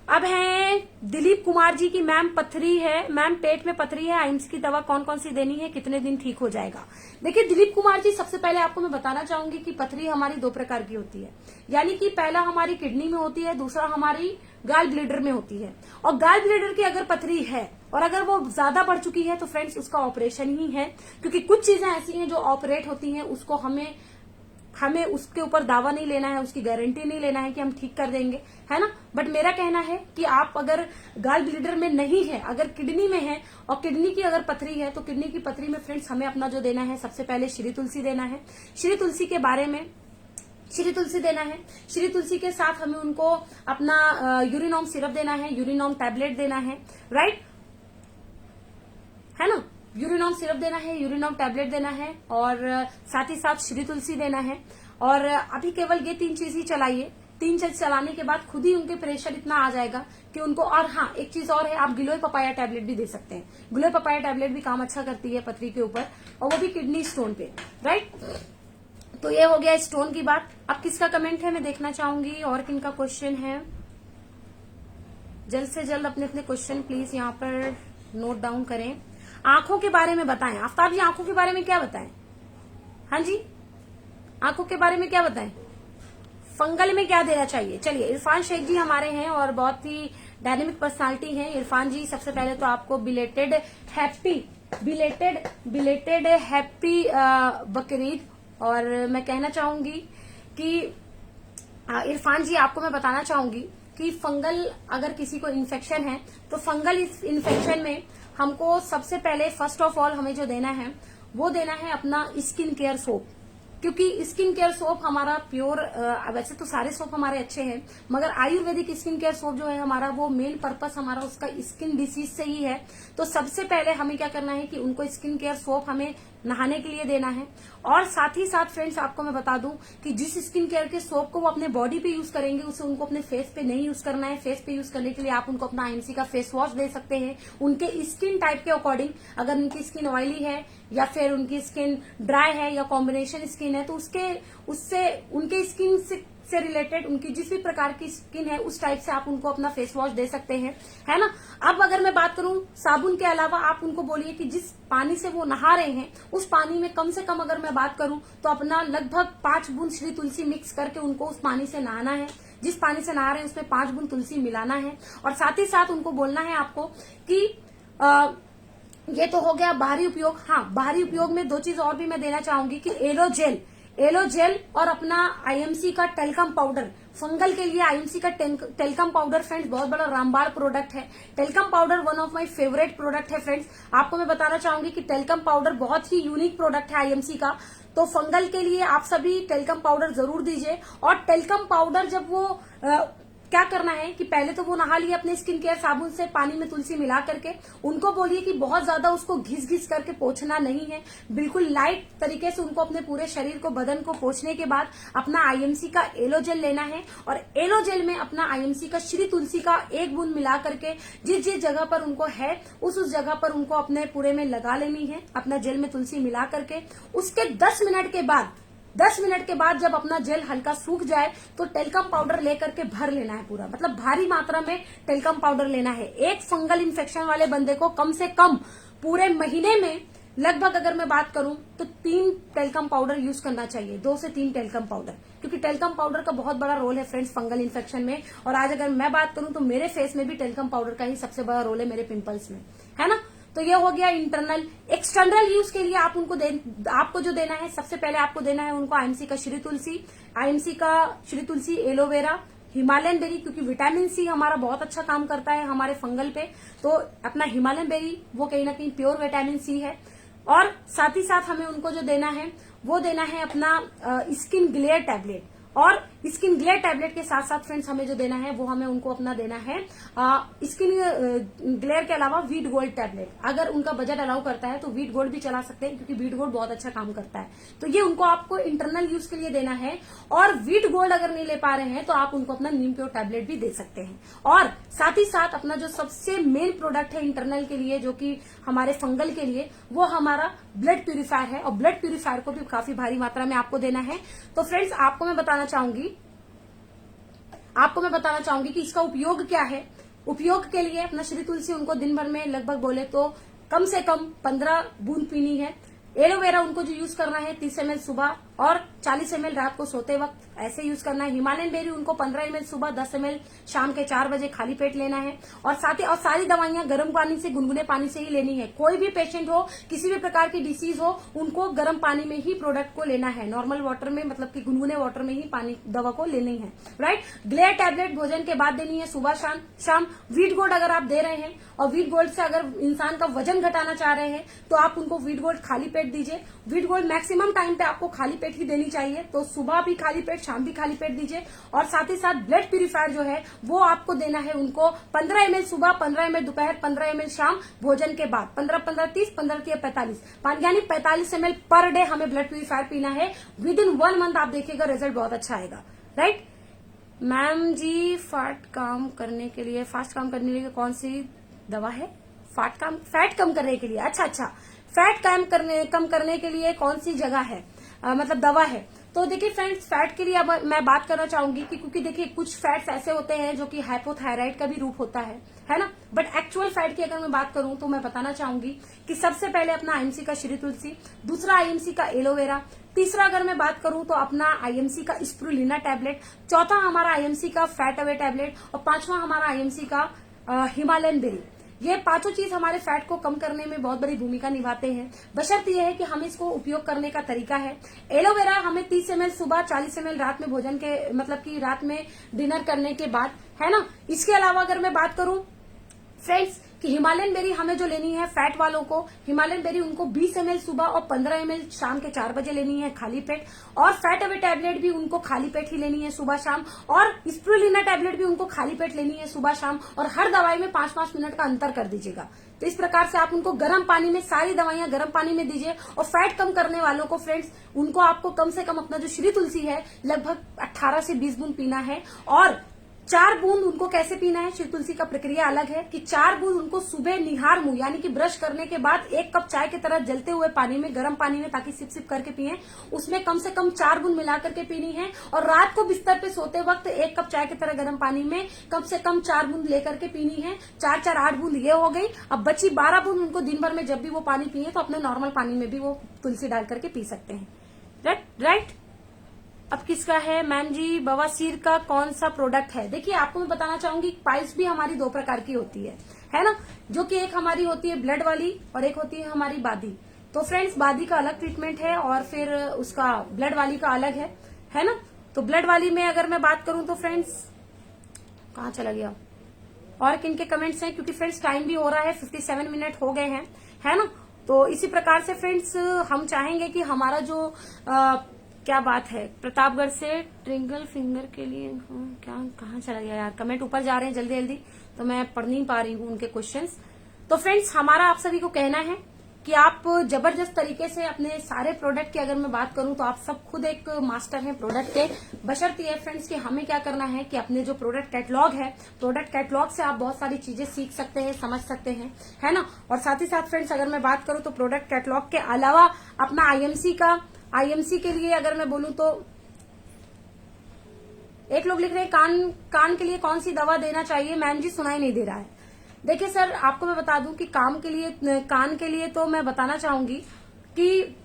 अब है दिलीप कुमार जी की मैम पथरी है, मैम पेट में पथरी है, आइम्स की दवा कौन कौन सी देनी है, कितने दिन ठीक हो जाएगा। देखिए दिलीप कुमार जी, सबसे पहले आपको मैं बताना चाहूंगी कि पथरी हमारी दो प्रकार की होती है, यानी कि पहला हमारी किडनी में होती है, दूसरा हमारी गाल ब्लेडर में होती है। और गाल ब्लेडर की अगर पथरी है और अगर वो ज्यादा बढ़ चुकी है तो फ्रेंड्स उसका ऑपरेशन ही है, क्योंकि कुछ चीजें ऐसी हैं जो ऑपरेट होती हैं, उसको हमें उसके ऊपर दावा नहीं लेना है, उसकी गारंटी नहीं लेना है कि हम ठीक कर देंगे, है ना। बट मेरा कहना है कि आप अगर गाल ब्लीडर में नहीं है, अगर किडनी में है और किडनी की अगर पथरी है तो किडनी की पथरी में फ्रेंड्स हमें अपना जो देना है, सबसे पहले श्री तुलसी देना है। श्री तुलसी के बारे में श्री तुलसी देना है। श्री तुलसी के साथ हमें उनको अपना यूरिनॉम सिरप देना है, यूरिनॉम टैबलेट देना है, राइट, है ना। यूरिनॉम सिरप देना है, यूरिनॉम टैबलेट देना है और साथ ही साथ श्री तुलसी देना है। और अभी केवल ये 3 चीज ही चलाइए। 3 चीज चलाने के बाद खुद ही उनके प्रेशर इतना आ जाएगा कि उनको, और हाँ एक चीज और है, आप गिलोय पपाया टैबलेट भी दे सकते हैं। गिलोय पपाया टैबलेट भी काम अच्छा करती है पथरी के ऊपर, और वो भी किडनी स्टोन पे, राइट। तो ये हो गया स्टोन की बात। अब किसका कमेंट है मैं देखना चाहूंगी और किनका क्वेश्चन है। जल्द से जल्द अपने अपने क्वेश्चन प्लीज यहाँ पर नोट डाउन करें। आंखों के बारे में बताएं, आफ्ताब जी आंखों के बारे में क्या बताएं। हाँ जी, आंखों के बारे में क्या बताएं, फंगल में क्या देना चाहिए। चलिए इरफान शेख जी हमारे हैं और बहुत ही डायनेमिक पर्सनालिटी हैं। इरफान जी, सबसे पहले तो आपको बिलेटेड हैप्पी बकरीद। और मैं कहना चाहूंगी कि इरफान जी, आपको मैं बताना चाहूंगी कि फंगल अगर किसी को इन्फेक्शन है तो फंगल इस इन्फेक्शन में हमको सबसे पहले फर्स्ट ऑफ ऑल हमें जो देना है वो देना है अपना स्किन केयर सोप, क्योंकि स्किन केयर सोप हमारा प्योर, वैसे तो सारे सोप हमारे अच्छे हैं मगर आयुर्वेदिक स्किन केयर सोप जो है हमारा, वो मेन पर्पस हमारा उसका स्किन डिसीज से ही है। तो सबसे पहले हमें क्या करना है कि उनको स्किन केयर सोप हमें नहाने के लिए देना है। और साथ ही साथ फ्रेंड्स आपको मैं बता दूं कि जिस स्किन केयर के सोप को वो अपने बॉडी पे यूज करेंगे उसे उनको अपने फेस पे नहीं यूज करना है। फेस पे यूज करने के लिए आप उनको अपना आईएमसी का फेस वॉश दे सकते हैं उनके स्किन टाइप के अकॉर्डिंग। अगर उनकी स्किन ऑयली है या फिर उनकी स्किन ड्राई है या कॉम्बिनेशन स्किन है तो उससे उनके स्किन से रिलेटेड उनकी जिस भी प्रकार की स्किन है उस टाइप से आप उनको अपना फेस वॉश दे सकते हैं, है ना। अब अगर मैं बात करूं साबुन के अलावा, आप उनको बोलिए कि जिस पानी से वो नहा रहे हैं उस पानी में कम से कम अगर मैं बात करूं तो अपना लगभग 5 बूंद श्री तुलसी मिक्स करके उनको उस पानी से नहाना है। जिस पानी से नहा रहे हैं उसमें 5 बूंद तुलसी मिलाना है। और साथ ही साथ उनको बोलना है आपको कि ये तो हो गया बाहरी उपयोग। हाँ, बाहरी उपयोग में 2 चीज और भी मैं देना चाहूंगी कि एलो जेल और अपना आईएमसी का टेल्कम पाउडर। फंगल के लिए आईएमसी का टेल्कम पाउडर फ्रेंड्स बहुत बड़ा रामबाण प्रोडक्ट है। Talcum powder one of my favourite product है फ्रेंड्स। आपको मैं बताना चाहूंगी कि टेल्कम पाउडर बहुत ही यूनिक प्रोडक्ट है आईएमसी का। तो फंगल के लिए आप सभी टेल्कम पाउडर जरूर दीजिए। और टेल्कम पाउडर जब वो क्या करना है कि पहले तो वो नहा लिए अपने स्किन केयर साबुन से, पानी में तुलसी मिला करके। उनको बोलिए कि बहुत ज्यादा उसको घिस करके पोंछना नहीं है, बिल्कुल लाइट तरीके से उनको अपने पूरे शरीर को, बदन को पोंछने के बाद अपना आईएमसी का एलो जेल लेना है। और एलो जेल में अपना आईएमसी का श्री तुलसी का 1 बूंद मिला करके जिस जगह पर उनको है उस जगह पर उनको अपने पूरे में लगा लेनी है, अपना जेल में तुलसी मिला करके। उसके 10 मिनट के बाद जब अपना जेल हल्का सूख जाए तो टेल्कम पाउडर लेकर के भर लेना है पूरा, मतलब भारी मात्रा में टेल्कम पाउडर लेना है। एक फंगल इन्फेक्शन वाले बंदे को कम से कम पूरे महीने में लगभग अगर मैं बात करूं तो 3 टेल्कम पाउडर यूज करना चाहिए, 2 से 3 टेल्कम पाउडर, क्योंकि टेल्कम पाउडर का बहुत बड़ा रोल है फ्रेंड्स फंगल इन्फेक्शन में। और आज अगर मैं बात करूं तो मेरे फेस में भी टेल्कम पाउडर का ही सबसे बड़ा रोल है, मेरे पिंपल्स में, है ना। तो ये हो गया इंटरनल। एक्सटर्नल यूज के लिए आप आपको जो देना है, सबसे पहले आपको देना है उनको आईएमसी का श्री तुलसी, एलोवेरा, हिमालयन बेरी, क्योंकि विटामिन सी हमारा बहुत अच्छा काम करता है हमारे फंगल पे। तो अपना हिमालयन बेरी वो कहीं ना कहीं प्योर विटामिन सी है। और साथ ही साथ हमें उनको जो देना है वो देना है अपना स्किन ग्लेयर टैबलेट। और स्किन ग्लेयर टैबलेट के साथ साथ फ्रेंड्स हमें जो देना है वो हमें उनको अपना देना है स्किन ग्लेयर के अलावा वीट गोल्ड टैबलेट। अगर उनका बजट अलाउ करता है तो वीट गोल्ड भी चला सकते हैं, क्योंकि वीट गोल्ड बहुत अच्छा काम करता है। तो ये उनको आपको इंटरनल यूज के लिए देना है। और वीट गोल्ड अगर नहीं ले पा रहे हैं तो आप उनको अपना नीम प्योर टैबलेट भी दे सकते हैं। और साथ ही साथ अपना जो सबसे मेन प्रोडक्ट है इंटरनल के लिए, जो कि हमारे फंगल के लिए, वो हमारा ब्लड प्यूरिफायर है। और ब्लड प्यूरिफायर को भी काफी भारी मात्रा में आपको देना है। तो फ्रेंड्स आपको मैं बताना चाहूंगी कि इसका उपयोग क्या है। उपयोग के लिए अपना श्री तुलसी उनको दिन भर में लगभग बोले तो कम से कम 15 बूंद पीनी है। एलोवेरा उनको जो यूज करना है 30 ml सुबह और 40 ml रात को सोते वक्त ऐसे यूज करना है। हिमालयन बेरी उनको 15 ml सुबह, 10 ml शाम के 4 बजे खाली पेट लेना है। और साथ ही और सारी दवाइयां गर्म पानी से, गुनगुने पानी से ही लेनी है। कोई भी पेशेंट हो, किसी भी प्रकार की डिसीज हो, उनको गर्म पानी में ही प्रोडक्ट को लेना है। नॉर्मल वाटर में, मतलब कि गुनगुने वाटर में ही पानी दवा को लेनी है, राइट। ग्लेयर टैबलेट भोजन के बाद देनी है, सुबह शाम। वीट गोल्ड अगर आप दे रहे हैं और वीट गोल्ड से अगर इंसान का वजन घटाना चाह रहे हैं तो आप उनको वीट गोल्ड खाली पेट दीजिए। वीट गोल्ड मैक्सिमम टाइम पे आपको खाली पेट ही देनी चाहिए, तो सुबह भी खाली पेट, शाम भी खाली पेट दीजिए। और साथ ही साथ ब्लड प्यूरिफायर जो है वो आपको देना है उनको 15 ml सुबह, 15 ml दोपहर, 15 ml शाम भोजन के बाद। 15-15, 30, 15-45, यानी 45 ml पर डे हमें ब्लड प्यूरिफायर पीना है। विद इन 1 मंथ आप देखिएगा रिजल्ट बहुत अच्छा आएगा, राइट। मैम जी फास्ट काम करने के लिए कौन सी दवा है? फैट कम करने के लिए, अच्छा, फैट कम करने के लिए कौन सी जगह है, मतलब दवा है। तो देखिए फ्रेंड्स, फैट के लिए अब मैं बात करना चाहूंगी कि क्योंकि देखिए कुछ फैट्स ऐसे होते हैं जो कि हाइपोथायराइड का भी रूप होता है ना। बट एक्चुअल फैट की अगर मैं बात करूं तो मैं बताना चाहूंगी कि सबसे पहले अपना आईएमसी का श्री तुलसी, दूसरा आईएमसी का एलोवेरा, तीसरा अगर मैं बात करूं तो अपना आईएमसी का स्प्रुलिना टैबलेट, चौथा हमारा आईएमसी का फैट अवे टैबलेट और पांचवा हमारा आईएमसी का हिमालयन बेरी। ये पांचों चीज हमारे फैट को कम करने में बहुत बड़ी भूमिका निभाते हैं। बशर्ते यह है कि हमें इसको उपयोग करने का तरीका है। एलोवेरा हमें 30 ml सुबह, 40 ml रात में भोजन के, मतलब कि रात में डिनर करने के बाद, है ना। इसके अलावा अगर मैं बात करूं फ्रेंड्स कि हिमालयन बेरी हमें जो लेनी है फैट वालों को, हिमालयन बेरी उनको 20 ml सुबह और 15 ml शाम के 4 बजे लेनी है खाली पेट। और फैट अवे टैबलेट भी उनको खाली पेट ही लेनी है सुबह शाम। और स्प्रुलिना टैबलेट भी उनको खाली पेट लेनी है सुबह शाम। और हर दवाई में 5-5 मिनट का अंतर कर दीजिएगा। तो इस प्रकार से आप उनको गर्म पानी में, सारी दवाइयां गर्म पानी में दीजिए। और फैट कम करने वालों को फ्रेंड्स, उनको आपको कम से कम अपना जो श्री तुलसी है लगभग 18 से 20 बूंद पीना है। और 4 बूंद उनको कैसे पीना है, श्री तुलसी का प्रक्रिया अलग है कि 4 बूंद उनको सुबह निहार मुंह, यानी कि ब्रश करने के बाद 1 कप चाय की तरह जलते हुए पानी में, गर्म पानी में, ताकि सिप सिप करके पिए। उसमें कम से कम 4 बूंद मिला करके पीनी है। और रात को बिस्तर पे सोते वक्त 1 कप चाय की तरह गर्म पानी में कम से कम 4 बूंद लेकर के पीनी है। 4-4, 8 बूंद ये हो गई। अब बची 12 बूंद उनको दिन भर में जब भी वो पानी पिए तो अपने नॉर्मल पानी में भी वो तुलसी डाल करके पी सकते हैं, राइट। अब किसका है मैम जी? बवासीर का कौन सा प्रोडक्ट है? देखिए आपको मैं बताना चाहूंगी, पाइल्स भी हमारी 2 प्रकार की होती है ना। जो कि एक हमारी होती है ब्लड वाली और एक होती है हमारी बादी। तो फ्रेंड्स बादी का अलग ट्रीटमेंट है और फिर उसका ब्लड वाली का अलग है ना। तो ब्लड वाली में अगर मैं बात करूं तो फ्रेंड्स, कहाँ चला गया और किनके कमेंट्स हैं, क्योंकि फ्रेंड्स टाइम भी हो रहा है, 57 मिनट हो गए हैं, है ना। तो इसी प्रकार से फ्रेंड्स हम चाहेंगे कि हमारा जो क्या बात है, प्रतापगढ़ से ट्रिंगल फिंगर के लिए, क्या कहाँ चला गया यार, कमेंट ऊपर जा रहे हैं जल्दी जल्दी, तो मैं पढ़ नहीं पा रही हूँ उनके क्वेश्चंस। तो फ्रेंड्स हमारा आप सभी को कहना है कि आप जबरदस्त तरीके से अपने सारे प्रोडक्ट की अगर मैं बात करूं तो आप सब खुद एक मास्टर हैं प्रोडक्ट के। बशर्ते ये फ्रेंड्स कि हमें क्या करना है कि अपने जो प्रोडक्ट कैटलॉग है, प्रोडक्ट कैटलॉग से आप बहुत सारी चीजें सीख सकते हैं, समझ सकते हैं, है ना। और साथ ही साथ फ्रेंड्स अगर मैं बात करूं तो प्रोडक्ट कैटलॉग के अलावा अपना आईएमसी के लिए अगर मैं बोलूं तो एक लोग लिख रहे हैं कान के लिए कौन सी दवा देना चाहिए? मैम जी सुनाई नहीं दे रहा है। देखिए सर आपको मैं बता दूं कि कान के लिए तो मैं बताना चाहूंगी कि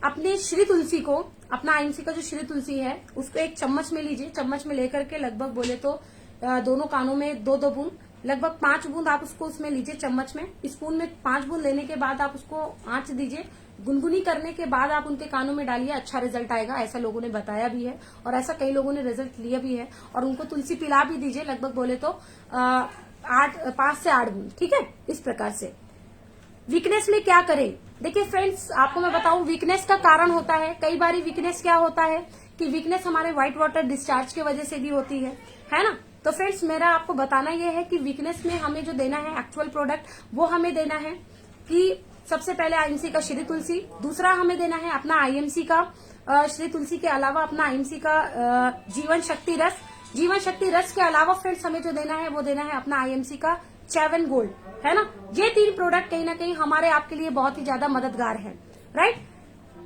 अपने श्री तुलसी को, अपना आईएमसी का जो श्री तुलसी है उसको एक चम्मच में लीजिए। चम्मच में लेकर के लगभग बोले तो दोनों कानों में 2-2 बूंद, लगभग 5 बूंद आप उसको उसमें लीजिए चम्मच में। स्पून में 5 बूंद लेने के बाद आप उसको आंच दीजिए। गुनगुनी करने के बाद आप उनके कानों में डालिए, अच्छा रिजल्ट आएगा, ऐसा लोगों ने बताया भी है और ऐसा कई लोगों ने रिजल्ट लिया भी है। और उनको तुलसी पिला भी दीजिए, लगभग बोले तो 5 से 8 बूंद, ठीक है। इस प्रकार से वीकनेस में क्या करें? देखिए फ्रेंड्स आपको मैं बताऊं, वीकनेस का कारण होता है, कई बार वीकनेस क्या होता है कि वीकनेस हमारे व्हाइट वाटर डिस्चार्ज की वजह से भी होती है ना। तो फ्रेंड्स मेरा आपको बताना यह है कि वीकनेस में हमें जो देना है एक्चुअल प्रोडक्ट वो हमें देना है कि सबसे पहले आईएमसी का श्री तुलसी, दूसरा हमें देना है अपना आईएमसी का श्री तुलसी के अलावा अपना आईएमसी का जीवन शक्ति रस, जीवन शक्ति रस के अलावा फ्रेंड्स हमें जो देना है वो देना है अपना आईएमसी का च्यवन गोल्ड, है ना। ये 3 प्रोडक्ट कहीं ना कहीं हमारे आपके लिए बहुत ही ज्यादा मददगार है, राइट।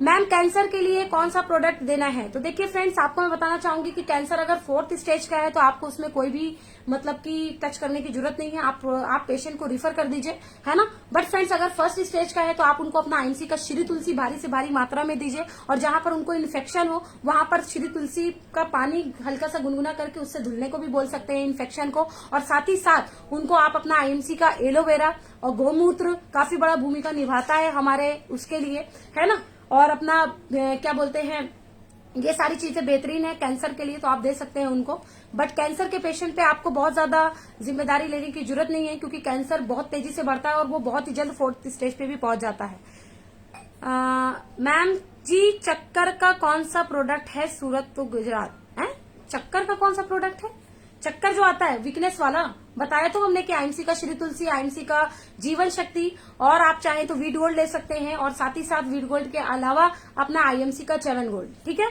मैम कैंसर के लिए कौन सा प्रोडक्ट देना है? तो देखिए फ्रेंड्स आपको मैं बताना चाहूंगी कि कैंसर अगर 4th स्टेज का है तो आपको उसमें कोई भी मतलब कि टच करने की जरूरत नहीं है, आप पेशेंट को रिफर कर दीजिए, है ना। बट फ्रेंड्स अगर 1st स्टेज का है तो आप उनको अपना आईएमसी का श्री तुलसी भारी से भारी मात्रा में दीजिए, और जहां पर उनको इन्फेक्शन हो वहां पर श्री तुलसी का पानी हल्का सा गुनगुना करके उससे धुलने को भी बोल सकते हैं इन्फेक्शन को। और साथ ही साथ उनको आप अपना आईएमसी का एलोवेरा और गौमूत्र काफी बड़ा भूमिका निभाता है हमारे उसके लिए, है ना। और अपना क्या बोलते हैं, ये सारी चीजें बेहतरीन है कैंसर के लिए, तो आप दे सकते हैं उनको। बट कैंसर के पेशेंट पे आपको बहुत ज्यादा जिम्मेदारी लेने की जरूरत नहीं है, क्योंकि कैंसर बहुत तेजी से बढ़ता है और वो बहुत ही जल्द 4th स्टेज पे भी पहुंच जाता है। मैम जी चक्कर का कौन सा प्रोडक्ट है सूरत तो गुजरात है? चक्कर का कौन सा प्रोडक्ट है? चक्कर जो आता है वीकनेस वाला बताया तो हमने कि आईएमसी का श्री तुलसी, आईएमसी का जीवन शक्ति, और आप चाहें तो वीट गोल्ड ले सकते हैं, और साथ ही साथ वीट गोल्ड के अलावा अपना आईएमसी का च्यवन गोल्ड, ठीक है।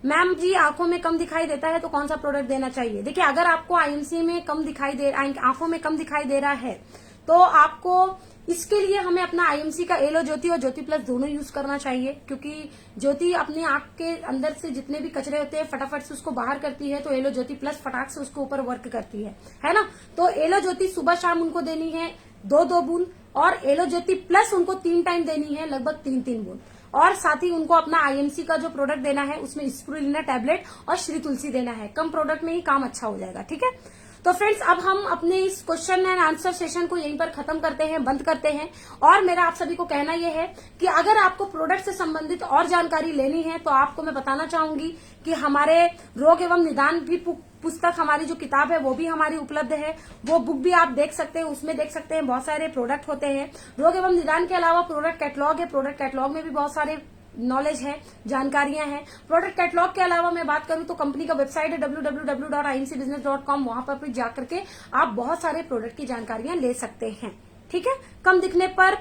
मैम जी आंखों में कम दिखाई देता है तो कौन सा प्रोडक्ट देना चाहिए? देखिए अगर आपको आईएमसी में कम दिखाई दे, आंखों में कम दिखाई दे रहा है तो आपको इसके लिए हमें अपना आईएमसी का एलो ज्योति और ज्योति प्लस दोनों यूज करना चाहिए, क्योंकि ज्योति अपनी आंख के अंदर से जितने भी कचरे होते हैं फटाफट से उसको बाहर करती है, तो एलो ज्योति प्लस फटाक से उसके ऊपर वर्क करती है ना। तो एलो ज्योति सुबह शाम उनको देनी है 2-2 बूंद, और एलो ज्योति प्लस उनको 3 टाइम देनी है लगभग 3-3 बूंद, और साथ ही उनको अपना आईएमसी का जो प्रोडक्ट देना है उसमें स्पिरुलिना टैबलेट और श्री तुलसी देना है। कम प्रोडक्ट में ही काम अच्छा हो जाएगा, ठीक है। तो फ्रेंड्स अब हम अपने इस क्वेश्चन एंड आंसर सेशन को यहीं पर खत्म करते हैं, बंद करते हैं। और मेरा आप सभी को कहना यह है कि अगर आपको प्रोडक्ट से संबंधित और जानकारी लेनी है तो आपको मैं बताना चाहूंगी कि हमारे रोग एवं निदान भी पुस्तक, हमारी जो किताब है वो भी हमारी उपलब्ध है, वो बुक भी आप देख सकते हैं, उसमें देख सकते हैं बहुत सारे प्रोडक्ट होते हैं। रोग एवं निदान के अलावा प्रोडक्ट कैटलॉग है, प्रोडक्ट कैटलॉग में भी बहुत सारे नॉलेज है, जानकारियां हैं। प्रोडक्ट कैटलॉग के अलावा मैं बात करूं तो कंपनी का वेबसाइट है www.imcbusiness.com, वहां पर भी जाकर के आप बहुत सारे प्रोडक्ट की जानकारियां ले सकते हैं, ठीक है। कम दिखने पर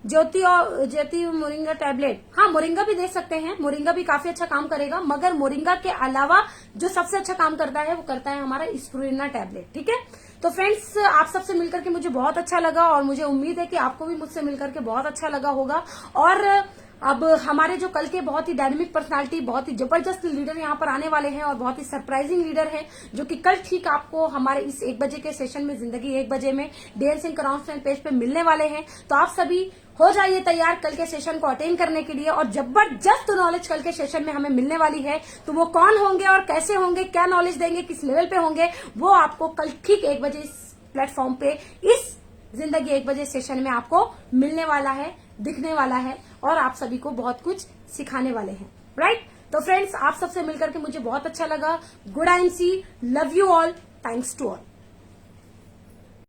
ज्योति मोरिंगा टैबलेट, हाँ मोरिंगा भी दे सकते हैं, मोरिंगा भी काफी अच्छा काम करेगा, मगर मोरिंगा के अलावा जो सबसे अच्छा काम करता है वो करता है हमारा स्पिरुलिना टैबलेट, ठीक है। तो फ्रेंड्स आप सबसे मिलकर के मुझे बहुत अच्छा लगा, और मुझे उम्मीद है कि आपको भी मुझसे मिलकर के बहुत अच्छा लगा होगा। और अब हमारे जो कल के बहुत ही डायनेमिक पर्सनालिटी, बहुत ही जबरदस्त लीडर यहाँ पर आने वाले हैं, और बहुत ही सरप्राइजिंग लीडर हैं, जो कि कल ठीक आपको हमारे इस 1 बजे के सेशन में, जिंदगी 1 बजे में डीएन सिंह अनाउंसमेंट पेज पे मिलने वाले हैं। तो आप सभी हो जाइए तैयार कल के सेशन को अटेंड करने के लिए, और जबरदस्त नॉलेज कल के सेशन में हमें मिलने वाली है। तो वो कौन होंगे और कैसे होंगे, क्या नॉलेज देंगे, किस लेवल पे होंगे, वो आपको कल ठीक 1 बजे इस प्लेटफॉर्म पे, इस जिंदगी 1 बजे सेशन में आपको मिलने वाला है, दिखने वाला है, और आप सभी को बहुत कुछ सिखाने वाले हैं, राइट। तो फ्रेंड्स आप सबसे मिलकर के मुझे बहुत अच्छा लगा। Good IMC, love you all, thanks to all.